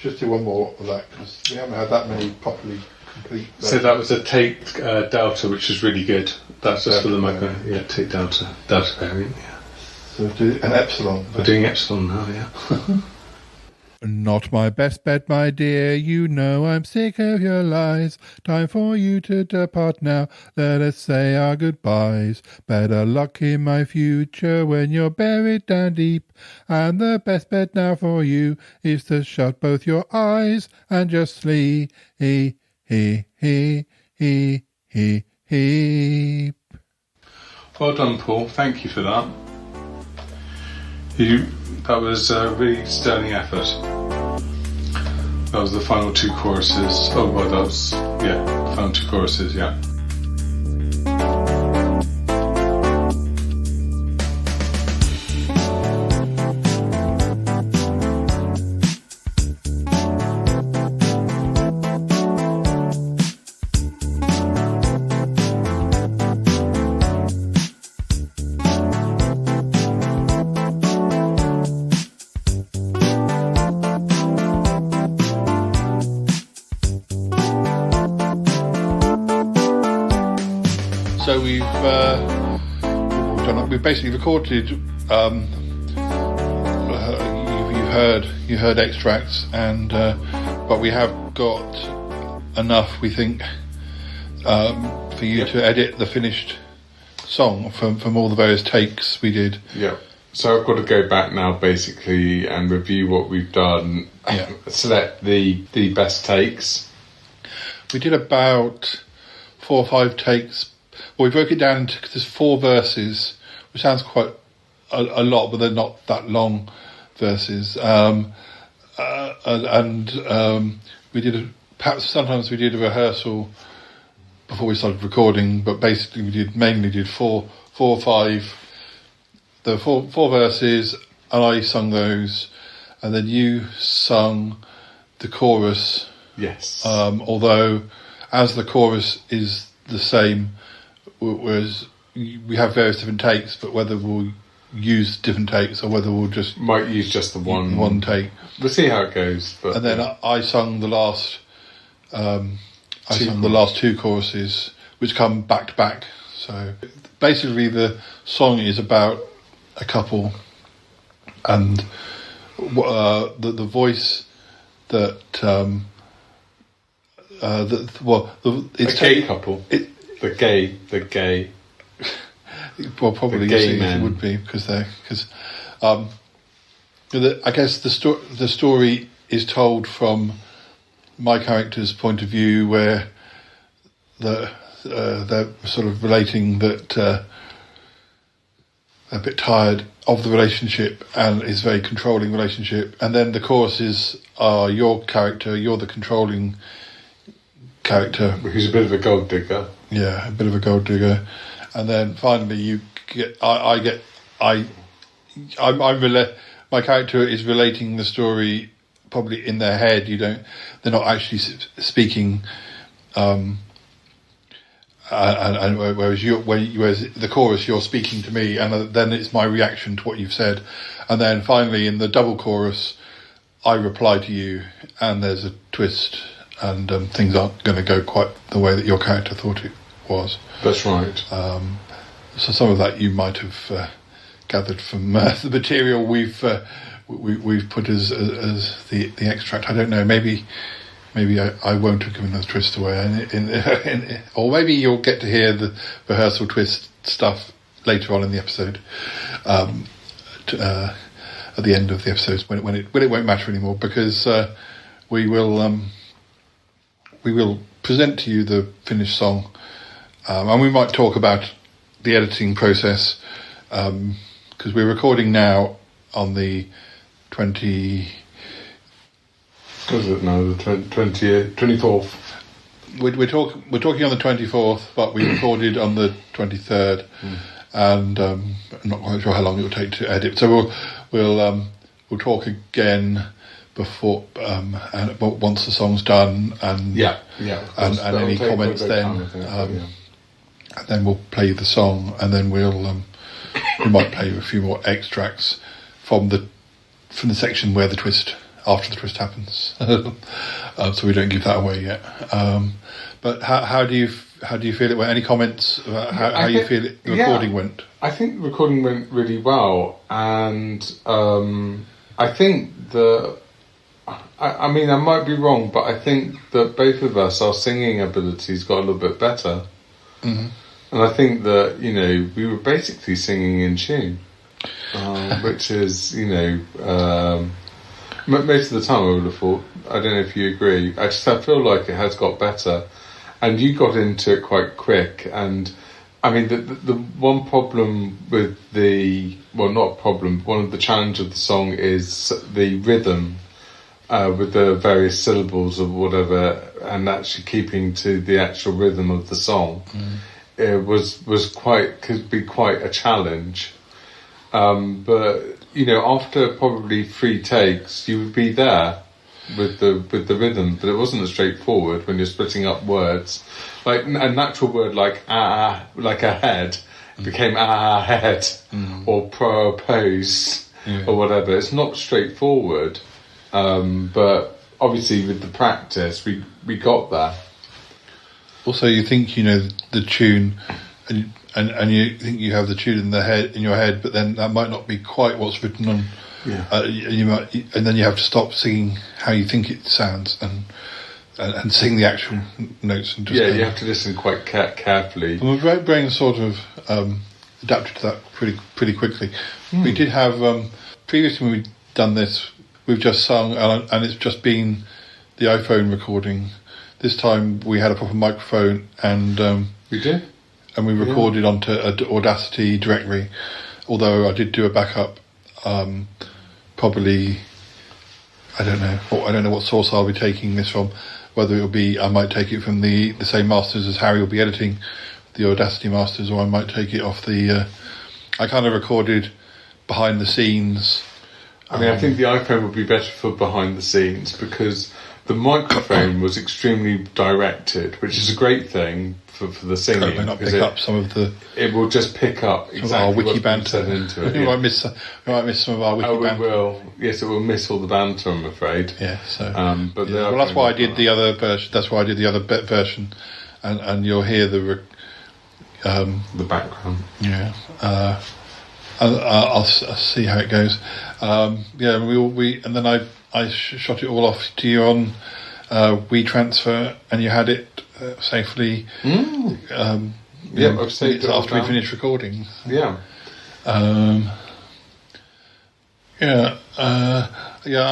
Just do one more of that, because we haven't had that many properly complete versions. So that was a take delta, which is really good. That's just for the micro. Yeah, take delta variant, yeah. So do an epsilon. We're doing epsilon now, yeah. Not my best bet, my dear, you know I'm sick of your lies. Time for you to depart now, let us say our goodbyes. Better luck in my future when you're buried down deep. And the best bet now for you is to shut both your eyes and just sleep. Hee hee hee hee hee hee. Well done, Paul. Thank you for that. That was a really sterling effort. That was the final 2 choruses. Oh, well, that was, yeah, the final 2 choruses, yeah. So we've basically recorded. You heard extracts, and but we have got enough, we think, for you to edit the finished song from all the various takes we did. Yeah. So I've got to go back now, basically, and review what we've done. Yeah. Select the best takes. We did about 4 or 5 takes. Well, we broke it down into, cause there's 4 verses, which sounds quite a lot, but they're not that long verses. We did perhaps sometimes we did a rehearsal before we started recording, but basically we mainly did four or five. There were four verses, and I sung those, and then you sung the chorus. Yes. Although, as the chorus is the same, whereas we have various different takes, but whether we'll use different takes or whether we'll just might use just the one take. We'll see how it goes. But and then I sung the last. The last two choruses, which come back to back. So basically, the song is about a couple, and the voice that it's a gay couple. The gay. Well, probably it would be because I guess the story is told from my character's point of view, where they're sort of relating that they're a bit tired of the relationship and it's a very controlling relationship. And then the choruses are your character, you're the controlling character. Who's a bit of a gold digger. Yeah, a bit of a gold digger. And then finally my character is relating the story probably in their head. They're not actually speaking, and whereas the chorus, you're speaking to me, and then it's my reaction to what you've said, and then finally in the double chorus, I reply to you, and there's a twist, and things aren't going to go quite the way that your character thought it was. That's right. So some of that you might have gathered from the material we've put as the extract. I don't know. Maybe I won't have given the twist away, or maybe you'll get to hear the rehearsal twist stuff later on in the episode. At the end of the episodes, when it won't matter anymore, because we will present to you the finished song, and we might talk about the editing process, because we're recording now on the 24th. We're talking on the 24th, but we recorded on the 23rd, and I'm not quite sure how long it will take to edit. So we'll talk again before and once the song's done, and and any comments then, and then we'll play the song, and then we might play a few more extracts from the section where after the twist happens. So we don't give that away yet. But how do you feel it went? Any comments about how you feel the recording went? I think the recording went really well, and I think I mean, I might be wrong, but I think that both of us, our singing abilities got a little bit better. Mm-hmm. And I think that, we were basically singing in tune, which is, most of the time I would have thought. I don't know if you agree. I feel like it has got better, and you got into it quite quick. And I mean, the one problem with one of the challenges of the song is the rhythm, with the various syllables or whatever, and actually keeping to the actual rhythm of the song. It could be quite a challenge. But after probably 3 takes, you would be there with the rhythm. But it wasn't as straightforward when you're splitting up words. Like a natural word like like a head, became head, or propose, or whatever. It's not straightforward. But obviously with the practice, we got there. Also, you think the tune, and you think you have the tune in your head, but then that might not be quite what's written on. Yeah. And then you have to stop singing how you think it sounds and sing the actual notes. And just you have to listen quite carefully. And my brain sort of adapted to that pretty quickly. We did have previously when we'd done this, we've just sung, and it's just been the iPhone recording. This time we had a proper microphone, and we did, and we recorded onto Audacity directly. Although I did do a backup, probably I don't know what source I'll be taking this from. Whether it'll be, I might take it from the same masters as Harry will be editing, the Audacity masters, or I might take it off the. I kind of recorded behind the scenes. I mean, I think the iPhone would be better for behind the scenes because the microphone was extremely directed, which is a great thing for the singing. It may not pick up some of the. It will just pick up exactly our wiki what's banter been said into it. we might miss some of our wiki banter. It will. Yes, it will miss all the banter, I'm afraid. Yeah. So. But well, that's why I did the other version. That's why I did the other version, and you'll hear the background. Yeah. I'll see how it goes. We and then I shot it all off to you on WeTransfer, and you had it safely. I've saved it after we finished recording. Yeah. I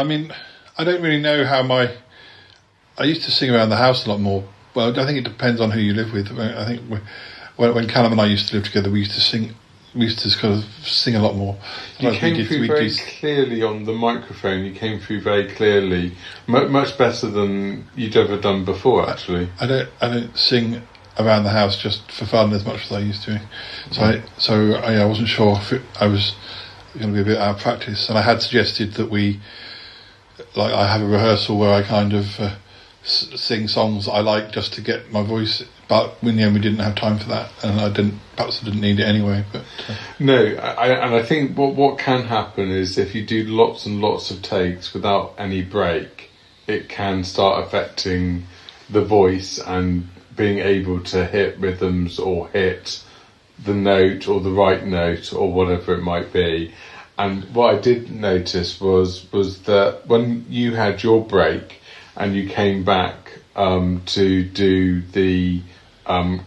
mean, I don't really know how I used to sing around the house a lot more. Well, I think it depends on who you live with. I think when Callum and I used to live together, we used to sing. We used to kind of sing a lot more. You came through very clearly on the microphone. You came through very clearly, much better than you'd ever done before. Actually, I don't sing around the house just for fun as much as I used to. So I wasn't sure if I was going to be a bit out of practice, and I had suggested that I have a rehearsal where I kind of sing songs I like just to get my voice. But in the end, we didn't have time for that, and perhaps I didn't need it anyway. But no, I think what can happen is if you do lots and lots of takes without any break, it can start affecting the voice and being able to hit rhythms or hit the note or the right note or whatever it might be. And what I did notice was that when you had your break and you came back to do the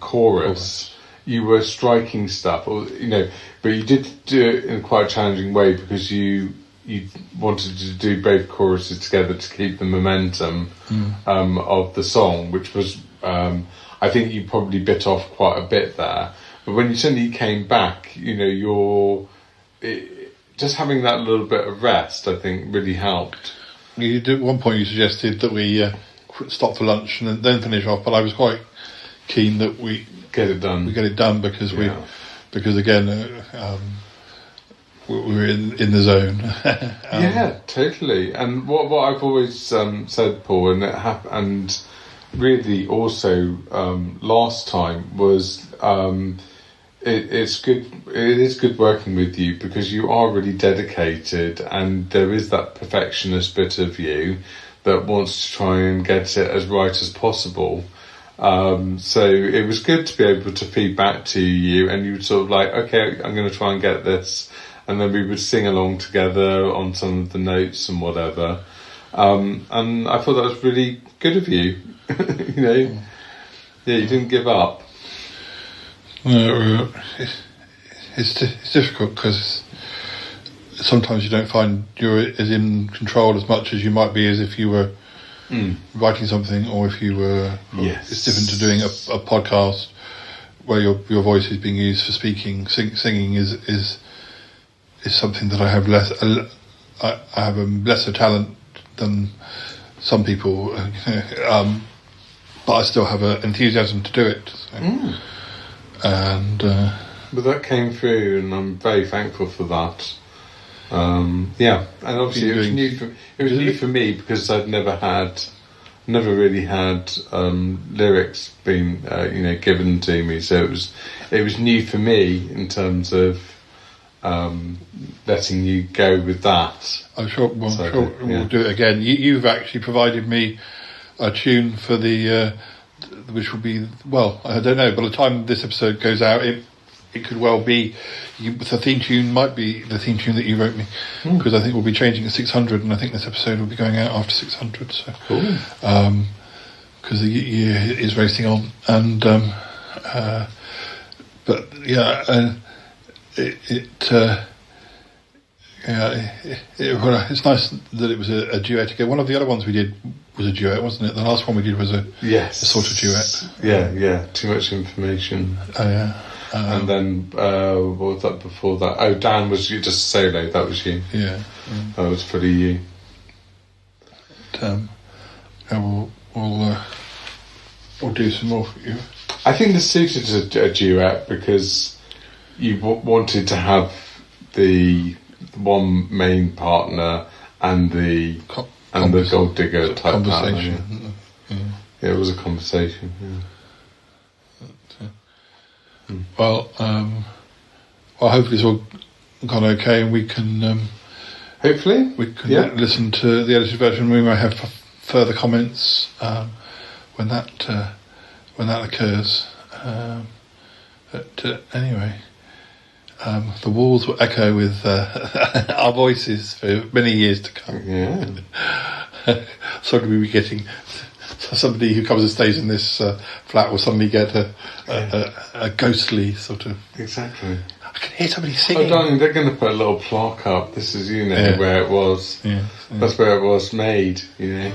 chorus, you were striking stuff, but you did do it in quite a challenging way because you wanted to do both choruses together to keep the momentum of the song, which was I think you probably bit off quite a bit there. But when you suddenly came back, just having that little bit of rest, I think, really helped. You did, at one point you suggested that we stop for lunch and then finish off, but I was quite keen that we get it done. We get it done because again we're in the zone. Yeah, totally. And what I've always said, Paul, and really also last time was it's good. It is good working with you because you are really dedicated, and there is that perfectionist bit of you that wants to try and get it as right as possible. So it was good to be able to feed back to you, and you would sort of like, okay, I'm going to try and get this, and then we would sing along together on some of the notes and whatever. And I thought that was really good of you. You didn't give up. It's difficult because sometimes you don't find you're as in control as much as you might be as if you were writing something, or if you were. Yes. It's different to doing a podcast where your voice is being used for speaking. Singing is something that I have less. I have a lesser talent than some people, but I still have an enthusiasm to do it. So. But that came through, and I'm very thankful for that. And obviously it was new for me because I'd never really had lyrics being given to me, so it was new for me in terms of letting you go with that. I'm sure we'll do it again. You've actually provided me a tune for the which will be, well, I don't know, by the time this episode goes out, it could well be, the theme tune might be the theme tune that you wrote me, because I think we'll be changing at 600, and I think this episode will be going out after 600, so cool. Because the year is racing on, and but yeah, it's nice that it was a duet again. One of the other ones we did was a duet, wasn't it? The last one we did was a sort of duet. Yeah. Too much information. Oh yeah. And then what was that before that? Oh, Dan was just a solo. That was you. Yeah. That was fully you. we'll do some more for you. I think this suited a duet because you wanted to have the one main partner and the gold digger type conversation. Partner. Yeah, it was a conversation. Yeah. Well, hopefully it's all gone okay, and we can hopefully listen to the edited version. We may have further comments when that occurs. But anyway, the walls will echo with our voices for many years to come. Yeah. So we'll be getting somebody who comes and stays in this flat will suddenly get a ghostly sort of. Exactly. I can hear somebody singing. Oh, darling, they're going to put a little plaque up. This is, where it was. Yeah. That's where it was made, Yeah.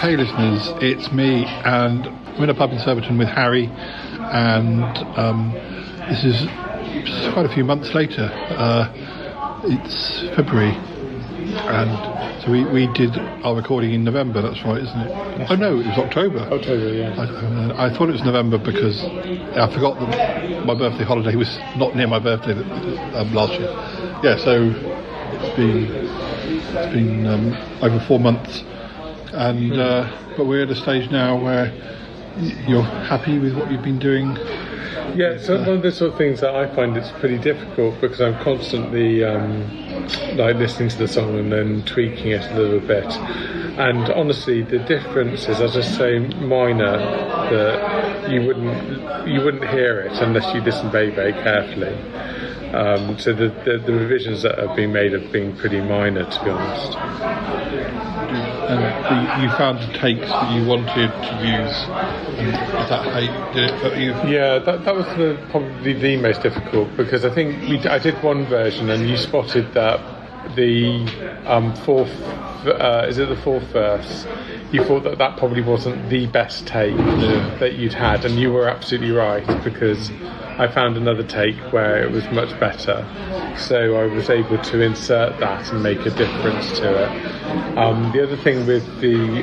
Hey listeners, it's me, and I'm in a pub in Surbiton with Harry, and this is quite a few months later. It's February, and so we did our recording in November. That's right, isn't it? Oh no, it was October. October, yeah. I thought it was November because I forgot that my birthday holiday was not near my birthday last year. Yeah, so it's been over 4 months, and but we're at a stage now where you're happy with what you've been doing. Yeah, so one of the sort of things that I find it's pretty difficult because I'm constantly like listening to the song and then tweaking it a little bit. And honestly, the difference is, as I say, minor, that you wouldn't hear it unless you listen very, very carefully. So the revisions that have been made have been pretty minor, to be honest. And you found the takes that you wanted to use, and is that how you did it for you? Yeah, that was probably the most difficult, because I think I did one version and you spotted that the fourth, is it the fourth verse? You thought that probably wasn't the best take that you'd had, and you were absolutely right, because I found another take where it was much better, so I was able to insert that and make a difference to it. The other thing with the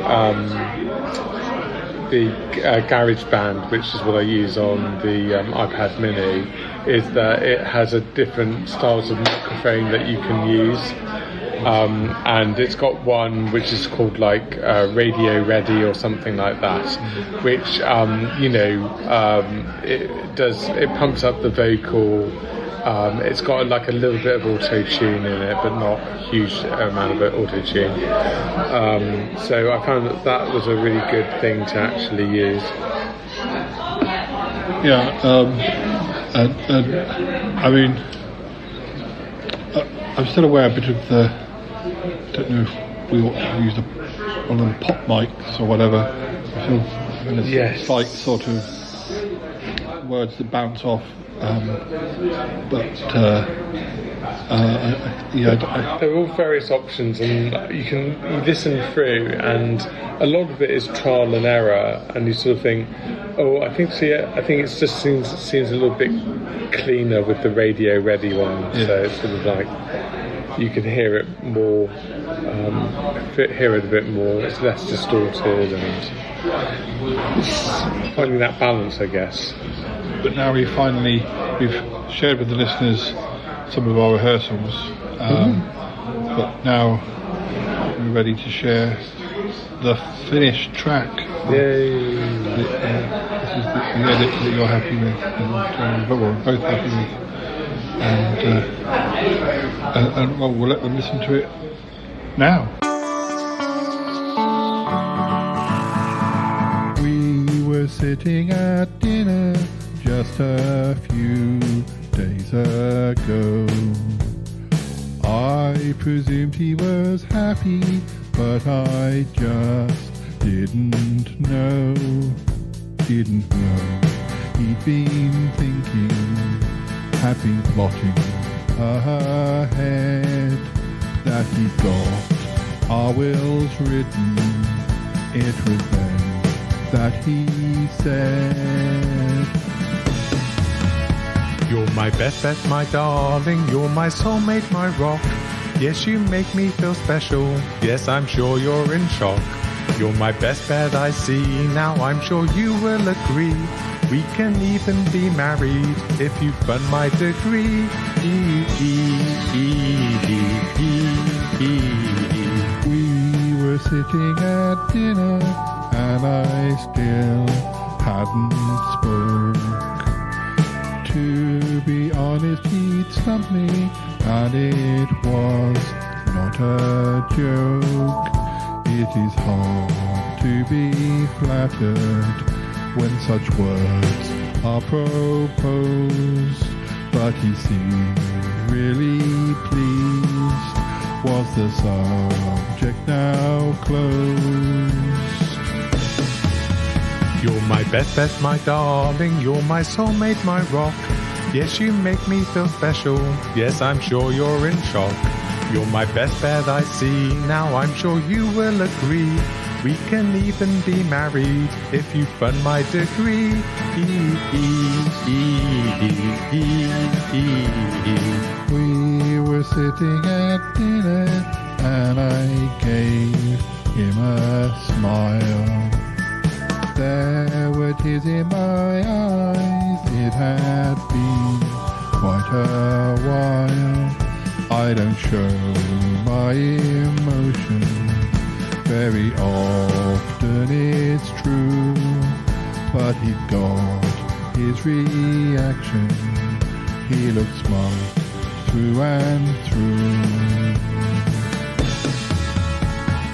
GarageBand, which is what I use on the iPad Mini, is that it has a different styles of microphone that you can use. And it's got one which is called like Radio Ready or something like that, which it pumps up the vocal. It's got like a little bit of auto tune in it, but not a huge amount of auto tune. So I found that was a really good thing to actually use. Yeah, and I mean, I'm still aware a bit of the. I don't know if we ought to use one of the pop mics or whatever. I feel there's slight sort of words that bounce off, there are all various options, and you listen through, and a lot of it is trial and error, and you sort of think, I think it just seems a little bit cleaner with the Radio Ready one. So it's sort of like you can hear it more, hear it a bit more. It's less distorted, and it's finding that balance, I guess. But now we've shared with the listeners some of our rehearsals, but now we're ready to share the finished track. Yay! This is the edit that you're happy with, and we're both happy with, and well, we'll let them listen to it now. We were sitting at dinner just a few days ago. I presumed he was happy, but I just didn't know. He'd been thinking, had been plotting ahead, that he got our wills written. It was then that he said, "You're my best bet, my darling, you're my soulmate, my rock. Yes, you make me feel special, yes, I'm sure you're in shock. You're my best bet, I see, now I'm sure you will agree. We can even be married if you fund my degree." We were sitting at dinner and I still hadn't spoke. To be honest, he'd stumped me, and it was not a joke. It is hard to be flattered when such words are proposed, but he seemed really pleased. Was the subject now closed? "You're my best bet, my darling, you're my soulmate, my rock. Yes, you make me feel special, yes, I'm sure you're in shock. You're my best bet, I see, now I'm sure you will agree. We can even be married if you fund my degree. We were sitting at dinner and I gave him a smile. There were tears in my eyes, it had been quite a while. I don't show my emotion very often, it's true, but he got his reaction. He looked smart through and through.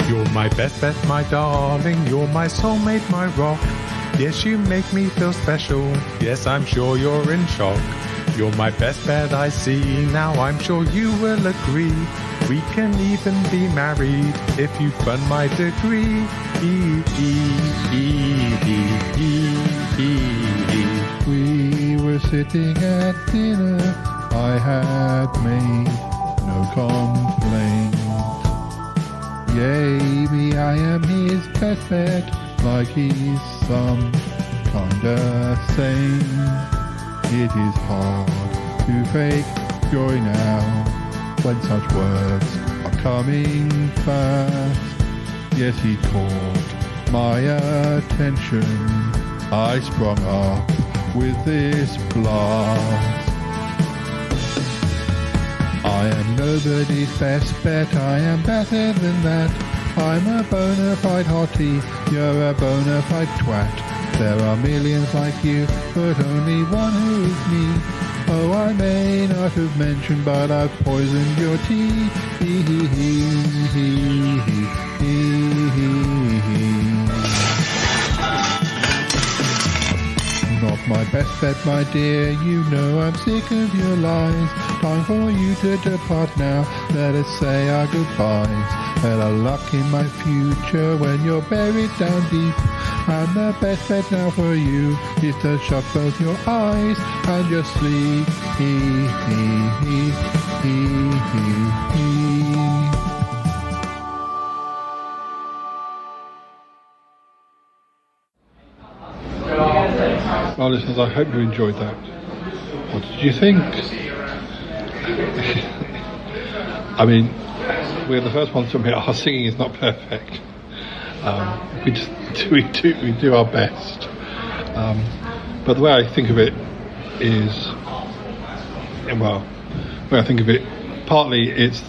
You're my best bet, my darling, you're my soulmate, my rock. Yes, you make me feel special, yes, I'm sure you're in shock. You're my best bet, I see, now I'm sure you will agree. We can even be married if you fund my degree. We were sitting at dinner, I had made no complaint. Yea, me, I am his best bet, like he's some kinda saint. It is hard to fake joy now when such words are coming fast. Yes, he caught my attention. I sprung up with this blast. I am nobody's best bet, I am better than that. I'm a bona fide hottie, you're a bona fide twat. There are millions like you, but only one who is me. Oh, I may not have mentioned, but I've poisoned your tea. Not my best bet, my dear, you know I'm sick of your lies. Time for you to depart now, let us say our goodbyes. Better luck in my future when you're buried down deep. And the best bet now for you is to shut both your eyes and just sleep. Well, listeners, I hope you enjoyed that. What did you think? I mean, we're the first ones to admit our singing is not perfect. We do our best. But the way I think of it is, well, the way I think of it, partly it's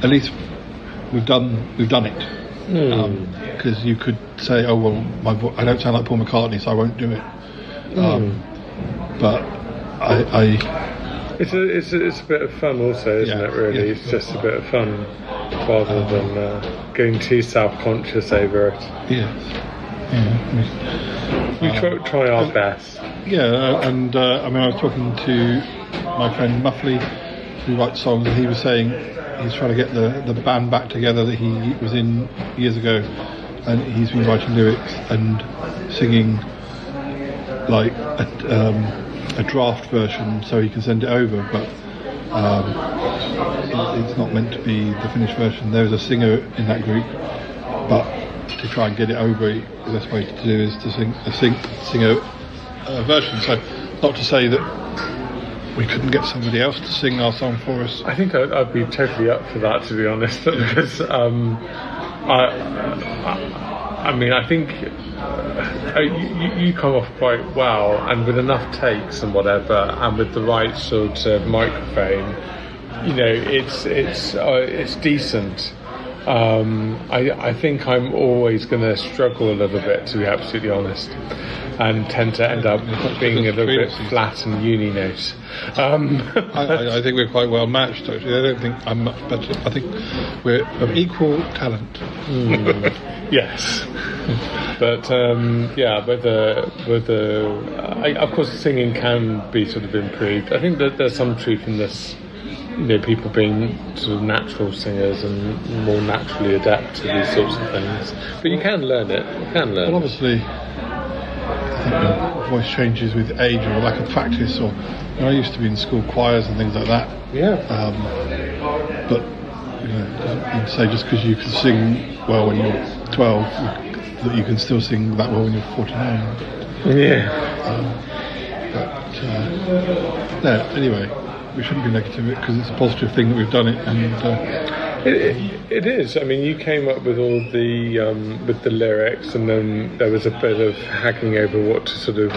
at least we've done it. Because you could say, oh well, I don't sound like Paul McCartney, so I won't do it. But it's a bit of fun also, isn't it? Really, it's just a bit of fun rather than getting too self-conscious over it. Yes. We try our best. Yeah, and I mean, I was talking to my friend Muffley, who writes songs, and he was saying he's trying to get the band back together that he was in years ago, and he's been writing lyrics and singing like a draft version so he can send it over, but it's not meant to be the finished version. There's a singer in that group, but to try and get it over, the best way to do is to sing a version. So not to say that we couldn't get somebody else to sing our song for us. I think I'd be totally up for that, to be honest, because I mean, I think you come off quite well, and with enough takes and whatever, and with the right sort of microphone, you know, it's decent. I think I'm always going to struggle a little bit, to be absolutely honest, and tend to end up being a little bit flat and uni note. I think we're quite well matched, actually. I don't think I'm much better. I think we're of equal talent. Yes, but of course singing can be sort of improved. I think that there's some truth in this, you know, people being sort of natural singers and more naturally adept to these sorts of things. But you can learn it. Well, obviously, I think the voice changes with age or lack of practice. Or I used to be in school choirs and things like that. Yeah. But you know, it doesn't mean to say just because you can sing well when you're 12 that you can still sing that well when you're 49. Yeah. No, anyway, we shouldn't be negative because it's a positive thing that we've done it, and it is. I mean, you came up with all the with the lyrics, and then there was a bit of haggling over what to sort of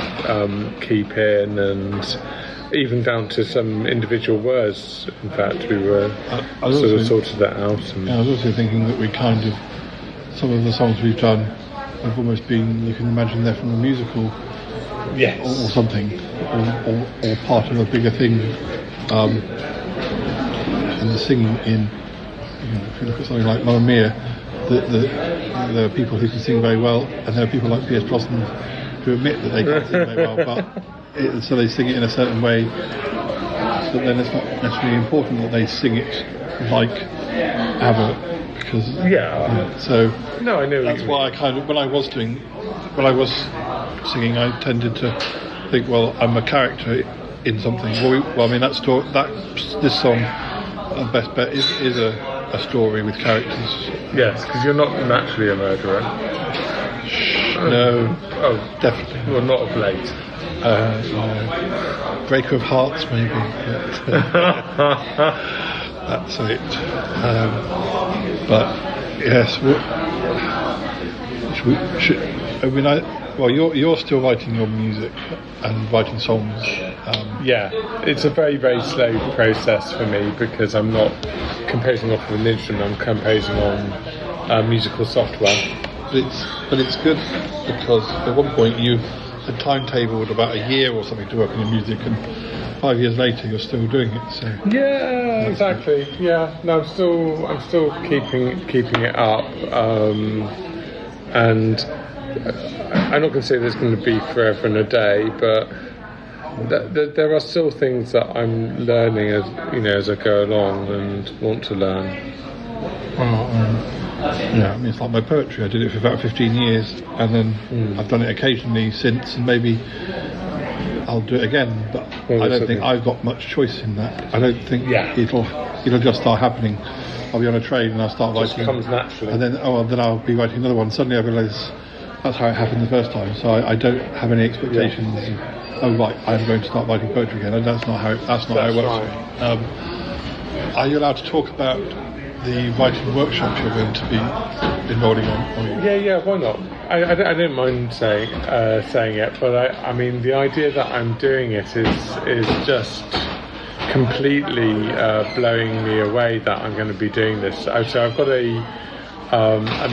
keep in, and even down to some individual words. In fact, we were sorted that out. And I was also thinking that we kind of, some of the songs we've done have almost been, you can imagine they're from a musical, yes, or something, or part of a bigger thing. And the singing in, if you look at something like Mamma Mia, there are people who can sing very well, and there are people like Pierce Brosnan who admit that they can't sing very well, but so they sing it in a certain way. But then it's not necessarily important that they sing it like ABBA, because so no, I know that's why I kind of when I was singing, I tended to think, well, I'm a character in something. Well, I mean this song, Best Bet, is a story with characters. Yes, because you're not naturally a murderer. No. Oh, definitely. Well, not of late. No. Breaker of hearts, maybe. That's it. But yes, you're still writing your music and writing songs. Yeah, it's a very, very slow process for me because I'm not composing off of an instrument. I'm composing on musical software. But it's good because at one point you had timetabled about a year or something to work on your music, and 5 years later you're still doing it. So yeah, exactly. Yeah, no, I'm still keeping it up, and I'm not going to say there's going to be forever and a day, but there are still things that I'm learning as I go along and want to learn. Yeah, I mean, it's like my poetry. I did it for about 15 years, and then I've done it occasionally since, and maybe I'll do it again. But I don't think I've got much choice in that. I don't think it'll just start happening. I'll be on a train and I'll start writing. It comes naturally. And then I'll be writing another one. Suddenly I realise that's how it happened the first time. So I don't have any expectations. I'm going to start writing poetry again. And that's not how it works. Right. Are you allowed to talk about the writing workshops you're going to be enrolling on? Yeah, why not? I don't mind saying it, but I mean the idea that I'm doing it is just completely blowing me away that I'm going to be doing this. So I've got a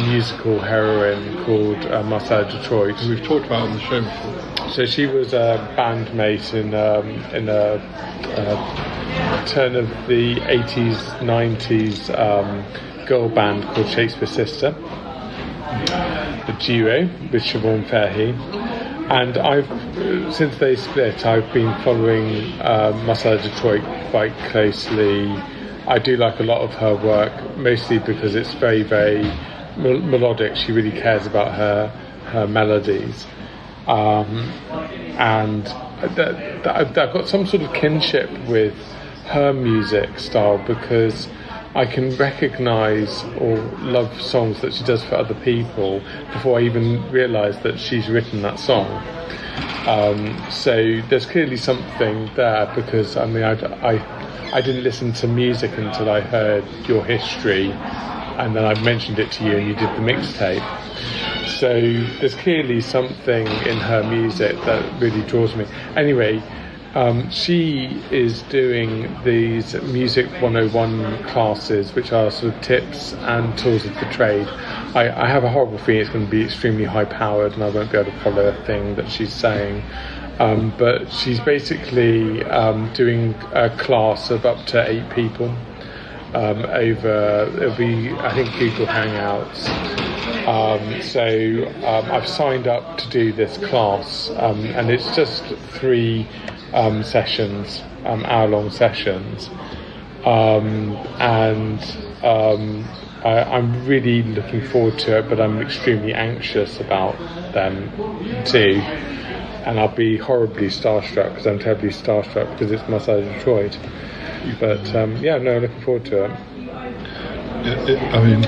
musical heroine called Marcella Detroit. We've talked about it on the show before. So she was a bandmate in a turn of the 80s, 90s girl band called Shakespeare's Sister, the duo with Siobhan Fairhey. And since they split, I've been following Marcella Detroit quite closely. I do like a lot of her work, mostly because it's very, very melodic. She really cares about her melodies. And I've got some sort of kinship with her music style because I can recognise or love songs that she does for other people before I even realise that she's written that song. So there's clearly something there because I mean I didn't listen to music until I heard your history, and then I mentioned it to you and you did the mixtape. So there's clearly something in her music that really draws me. Anyway, she is doing these Music 101 classes, which are sort of tips and tools of the trade. I have a horrible feeling it's going to be extremely high-powered and I won't be able to follow a thing that she's saying. But she's basically doing a class of up to 8 people it'll be, I think, Google Hangouts. So I've signed up to do this class, and it's just 3 sessions, hour-long sessions, and I'm really looking forward to it, but I'm extremely anxious about them too. And I'll be horribly starstruck because I'm terribly starstruck because it's Marcella Detroit. But looking forward to it. I mean,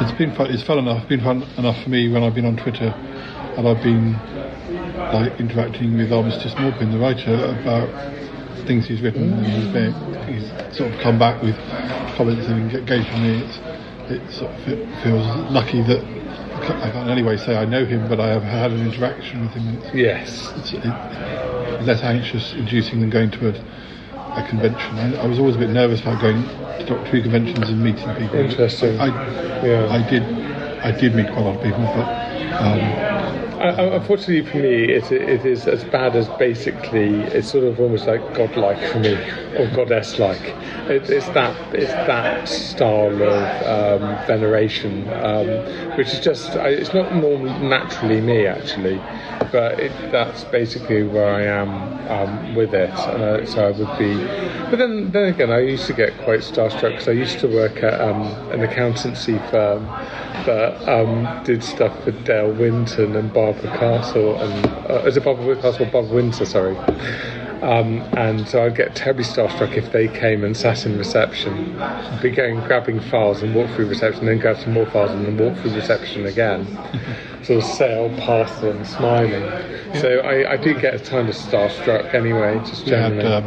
it's been fun. It's fun enough. Been fun enough for me when I've been on Twitter, and I've been like interacting with Armistice Maupin, the writer, about things he's written, and he's sort of come back with comments and engaged with me. It feels lucky that I can't in any way say I know him, but I have had an interaction with him. It's less anxious inducing than going to a convention. I was always a bit nervous about going to Doctor Who conventions and meeting people. Interesting. I did meet quite a lot of people, but unfortunately for me, it is as bad as basically it's sort of almost like godlike for me, or goddess-like. It's that style of veneration, which is just it's not naturally me actually, but that's basically where I am with it. So I would be, but then again, I used to get quite starstruck because I used to work at an accountancy firm that did stuff for Dale Winton and Barbara Castle, and is it Barbara Castle or Barbara Windsor? Sorry. And so I'd get terribly starstruck if they came and sat in reception. I'd be going grabbing files and walk through reception, then grab some more files and then walk through reception again. Sort of sail past them, smiling. Yeah. So I do get kind of starstruck anyway, just generally.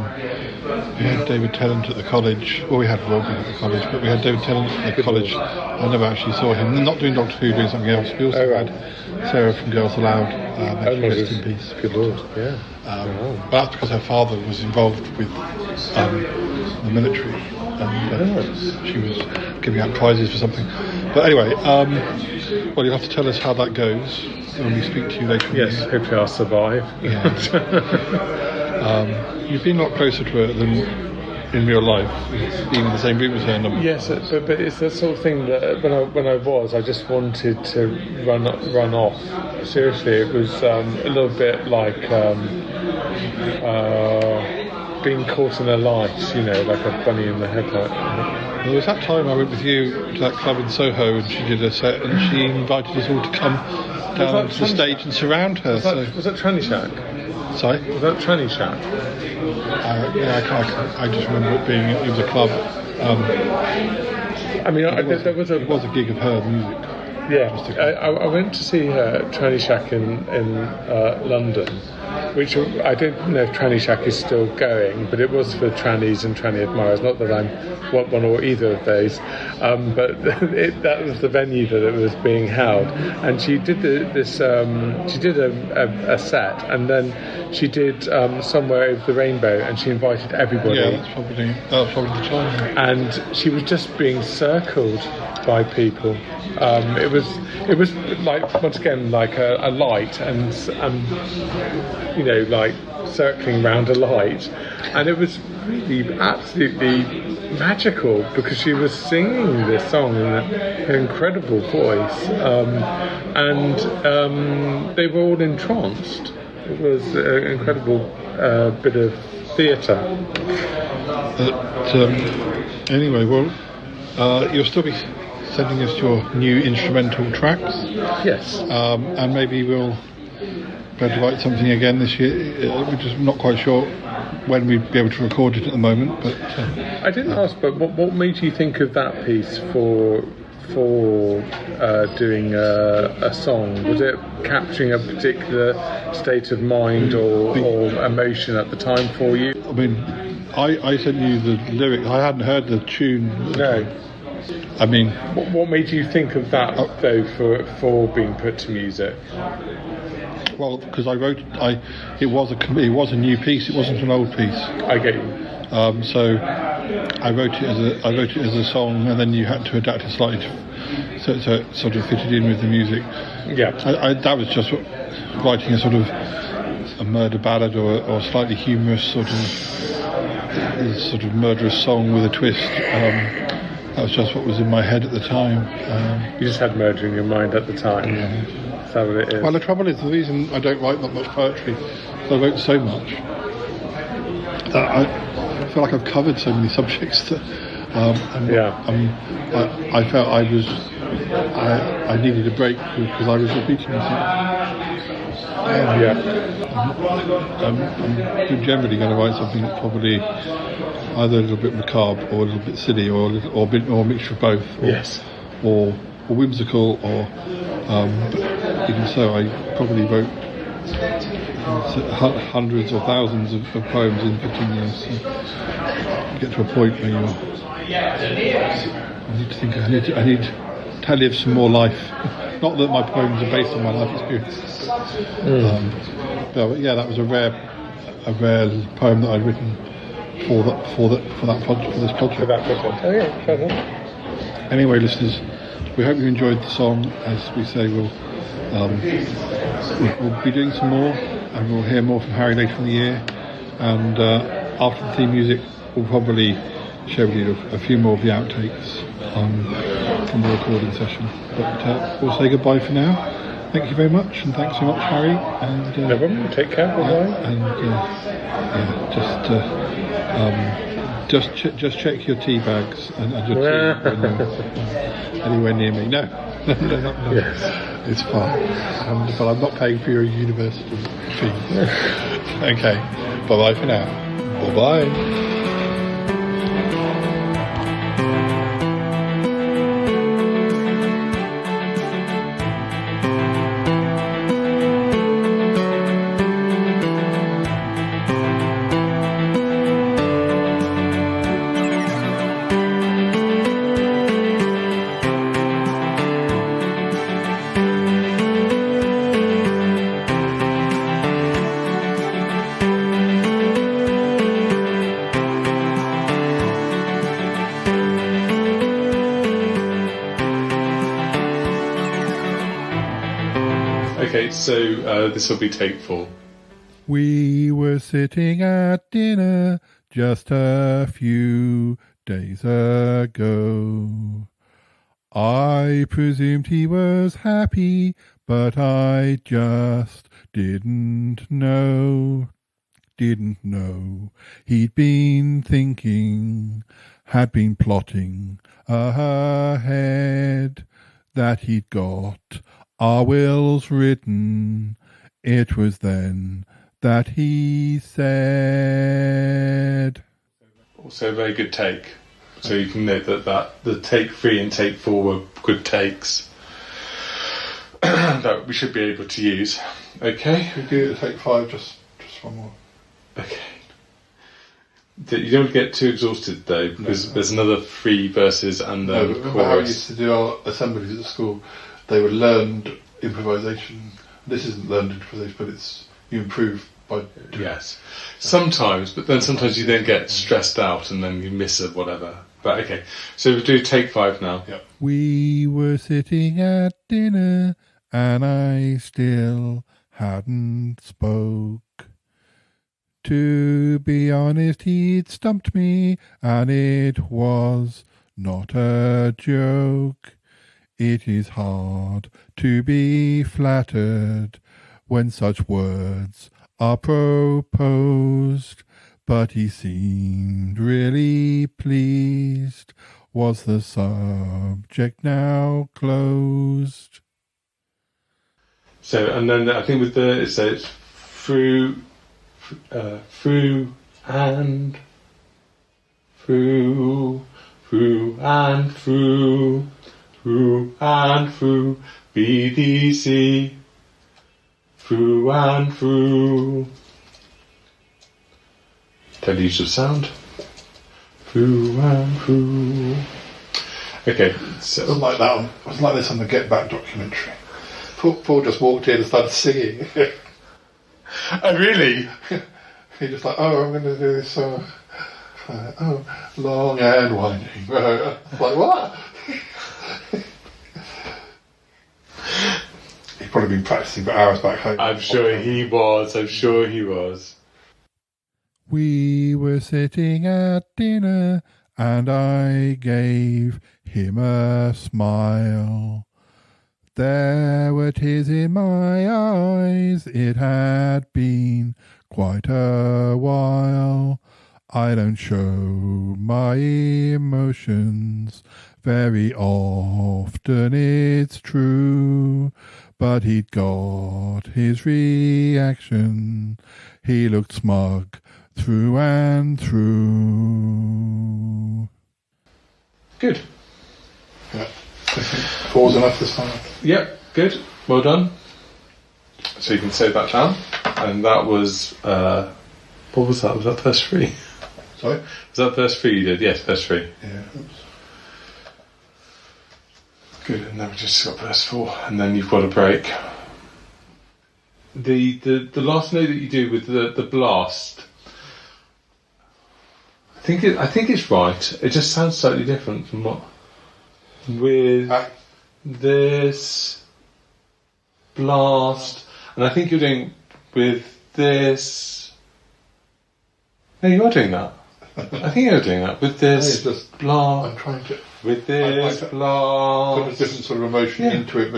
We had David Tennant at the college. Well, we had Robin at the college, but we had David Tennant at the college. I never actually saw him. Not doing Doctor Who, doing something else. We also had Sarah from Girls Aloud. Rest in peace. Good Lord, yeah. But that's because her father was involved with the military, and she was giving out prizes for something. But anyway, well, you'll have to tell us how that goes when we speak to you later. Yes, hopefully I'll survive. Yeah. You've been a lot closer to her than in real life, being in the same room as her. Yes, but it's the sort of thing that when I just wanted to run off. Seriously, it was a little bit like being caught in a light, like a bunny in the headlight. Well, there was that time I went with you to that club in Soho, and she did a set, and she invited us all to come down to the stage and surround her. Was that Tranny Shack? Sorry? Was that Tranny Shack? I just remember it was a club. It was a gig of her music. Yeah, I went to see her at Tranny Shack in London, which I don't know if Tranny Shack is still going, but it was for trannies and tranny admirers. Not that I'm one or either of those, but that was the venue that it was being held. And she did a set, and then she did Somewhere Over the Rainbow, and she invited everybody. Yeah, that was probably the time. And she was just being circled by people. It was like, once again, like a light and like circling around a light, and it was really absolutely magical because she was singing this song in an incredible voice, and they were all entranced. It was an incredible bit of theatre. Anyway, well, you'll still be sending us your new instrumental tracks. Yes. And maybe we'll be able to write something again this year. We're just not quite sure when we'd be able to record it at the moment. But I didn't ask, but what made you think of that piece for doing a song? Was it capturing a particular state of mind or emotion at the time for you? I mean, I sent you the lyric. I hadn't heard the tune. No. I mean, what made you think of that though for being put to music? Well, because I wrote, it was a new piece. It wasn't an old piece. I get you. So I wrote it as a song, and then you had to adapt it slightly, so it sort of fitted in with the music. Yeah. That was just writing a sort of a murder ballad or slightly humorous sort of murderous song with a twist. That was just what was in my head at the time. You just had murder in your mind at the time. Yeah. Is that what it is? Well, the trouble is, the reason I don't write that much poetry is I wrote so much that I feel like I've covered so many subjects that I felt I needed a break because I was repeating myself. I'm generally going to write something that's probably either a little bit macabre or a little bit silly or a mixture of both. Yes. Or whimsical, or but even so, I probably wrote hundreds or thousands of poems in 15 years. So you get to a point where I need to think. I need to live some more life. Not that my poems are based on my life experiences. But yeah, that was a rare poem that I'd written for this project. Oh yeah, fair enough. Anyway, listeners, we hope you enjoyed the song. As we say, we'll be doing some more, and we'll hear more from Harry later in the year. And after the theme music, we'll probably share with you a few more of the outtakes from the recording session. But we'll say goodbye for now. Thank you very much, and thanks so much, Harry. And no problem. Take care. Bye. And just check your tea bags and your tea when you're anywhere near me. No. Yes. It's fine. But I'm not paying for your university fee. Okay. Bye for now. Bye. Okay, so this will be take 4. We were sitting at dinner just a few days ago. I presumed he was happy, but I just didn't know. He'd been thinking, had been plotting ahead, that he'd got our wills written. It was then that he said. Also a very good take. So you can note that the take 3 and take 4 were good takes that we should be able to use. Okay? We do take 5, just one more. Okay. You don't get too exhausted though, because there's another 3 verses and the chorus. Remember how we used to do our assemblies at school? They were learned improvisation. This isn't learned improvisation, but you improve by doing Yes. Sometimes, but then sometimes you then get stressed out and then you miss it, whatever. But okay, so we'll do take 5 now. Yep. We were sitting at dinner and I still hadn't spoke. To be honest, he'd stumped me and it was not a joke. It is hard to be flattered when such words are proposed, but he seemed really pleased. Was the subject now closed? So, and then I think with it says through and through and through BDC, through and through. Tell use of sound. Through and through. Okay, so it was like that. It was like this on the Get Back documentary. Paul just walked in and started singing. Oh, really? He just like, oh, I'm going to do this song. Oh, long and winding. Like, what? He'd probably been practicing for hours back home. I'm sure he was. We were sitting at dinner and I gave him a smile. There were tears in my eyes. It had been quite a while. I don't show my emotions very often, it's true. But he'd got his reaction. He looked smug through and through. Good. Yeah. Pause enough this time. Yep, good. Well done. So you can save that down. And that was, what was that? Was that verse 3? Sorry? Was that verse 3 you did? Yes, verse 3. Yeah. Oops. Good, and then we just got verse 4, and then you've got a break. The last note that you do with the blast, I think it's right. It just sounds slightly different from what with this blast, and I think you're doing with this. No, you are doing that. I think you're doing that with this blast. I'm trying to with this blast. Put a different sort of emotion into it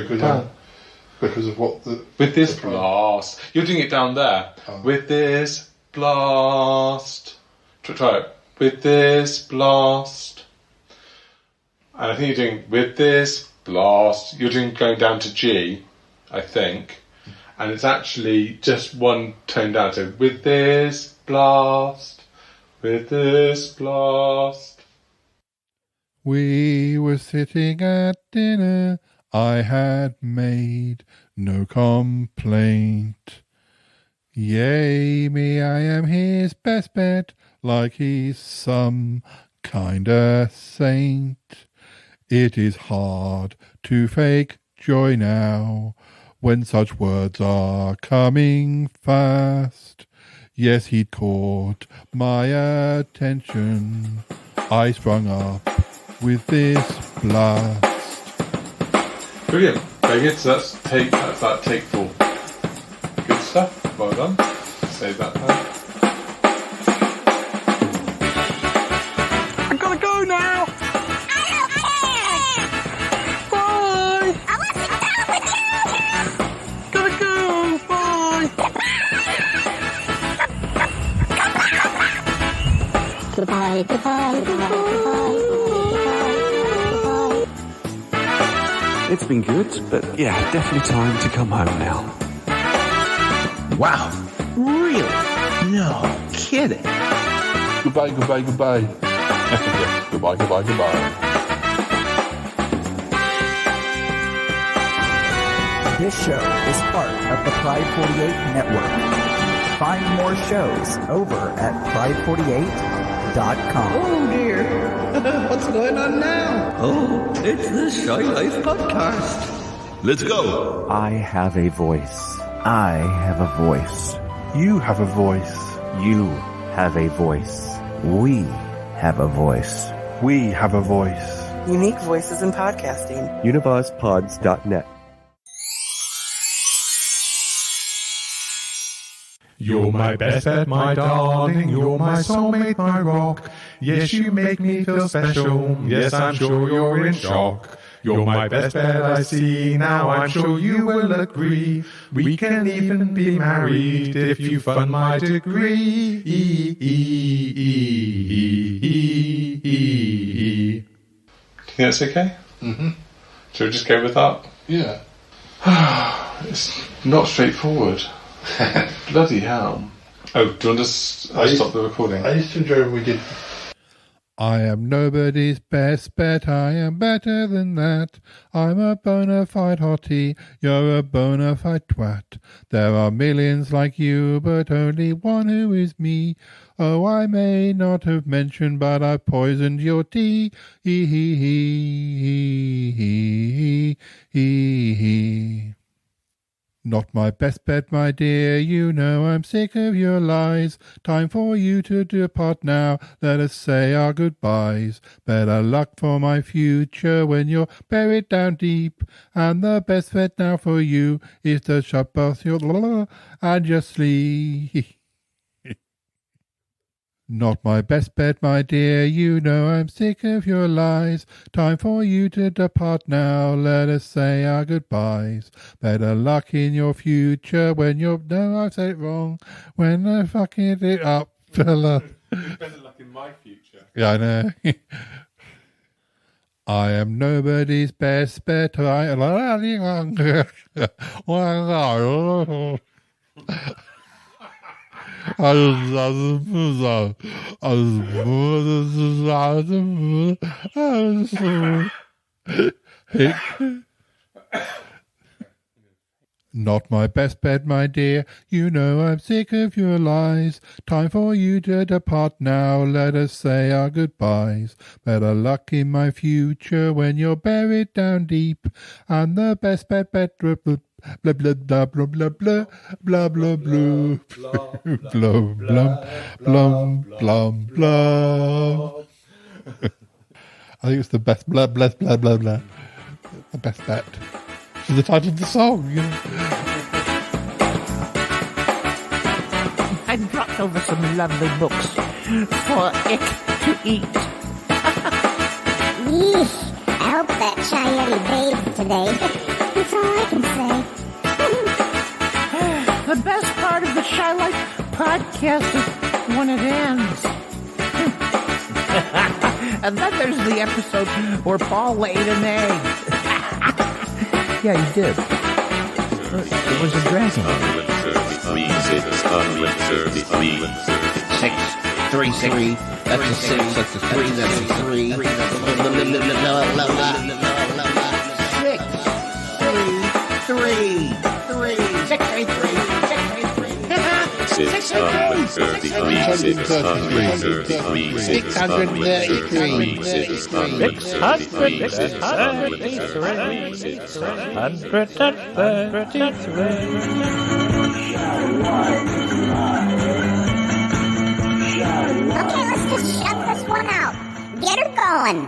because of what the with this blast. You're doing it down there. With this blast. Try it. With this blast. And I think you're doing with this blast. You're doing going down to G, I think. And it's actually just one tone down. So with this blast. With this blast. We were sitting at dinner. I had made no complaint. Yea, me, I am his best bet, like he's some kinda saint. It is hard to fake joy now, when such words are coming fast. Yes, he'd caught my attention. I sprung up with this blast. Brilliant. Very good. So that's that take 4. Good stuff. Well done. Save that now. I'm gonna go now. Bye. I want to go with you. Gotta go. Bye. Goodbye, goodbye, goodbye, It's been good, but yeah, definitely time to come home now. Wow. Really? No kidding. Goodbye, goodbye, goodbye. Goodbye, goodbye, goodbye. This show is part of the Pride 48 network. Find more shows over at pride48.com. Oh dear. What's going on now? Oh, it's the Shy Life Podcast. Let's go. I have a voice. I have a voice. You have a voice. You have a voice. We have a voice. We have a voice. Unique voices in podcasting. UnivazPods.net. You're my best bet, my darling, you're my soulmate, my rock. Yes, you make me feel special, yes, I'm sure you're in shock. You're my best bet, I see, now I'm sure you will agree. We can even be married if you fund my degree. Do you think that's okay? Mm-hmm. Shall we just go with that? Yeah. It's not straightforward. Bloody hell. Oh, do you want to stop the recording? I used to enjoy when we did. I am nobody's best bet, I am better than that. I'm a bona fide hottie, you're a bona fide twat. There are millions like you, but only one who is me. Oh, I may not have mentioned, but I poisoned your tea. Hee hee hee hee hee hee. Not my best bet, my dear, you know I'm sick of your lies. Time for you to depart now, let us say our goodbyes. Better luck for my future when you're buried down deep. And the best bet now for you is to shut both your and just sleep. Not my best bet, my dear, you know I'm sick of your lies. Time for you to depart now, let us say our goodbyes. Better luck in your future when you're... No, I said it wrong. When I fucking it up, fella. Better luck in my future. Yeah, I know. I am nobody's best bet. Not my best bed, my dear. You know I'm sick of your lies. Time for you to depart now. Let us say our goodbyes. Better luck in my future when you're buried down deep. I'm the best bed, blah blah blah blah blah blah blah blah blah blah blah blah blah. I think it's the best blah blah blah blah blah. The best bet. It's the title of the song, you know. I brought over some lovely books for it to eat. Yeesh, I hope that Shy Yeti bathed today. That's all I can say. The best part of the Shy Life podcast is when it ends. And then there's the episode where Paul laid an egg. Yeah, he did. It was a dragon. 6, 3, 3. That's a 6. That's a 3. That's a 3. 6, 3, 3. 6, 3, 3. 633. Okay, let's just shut this one out. Get her going.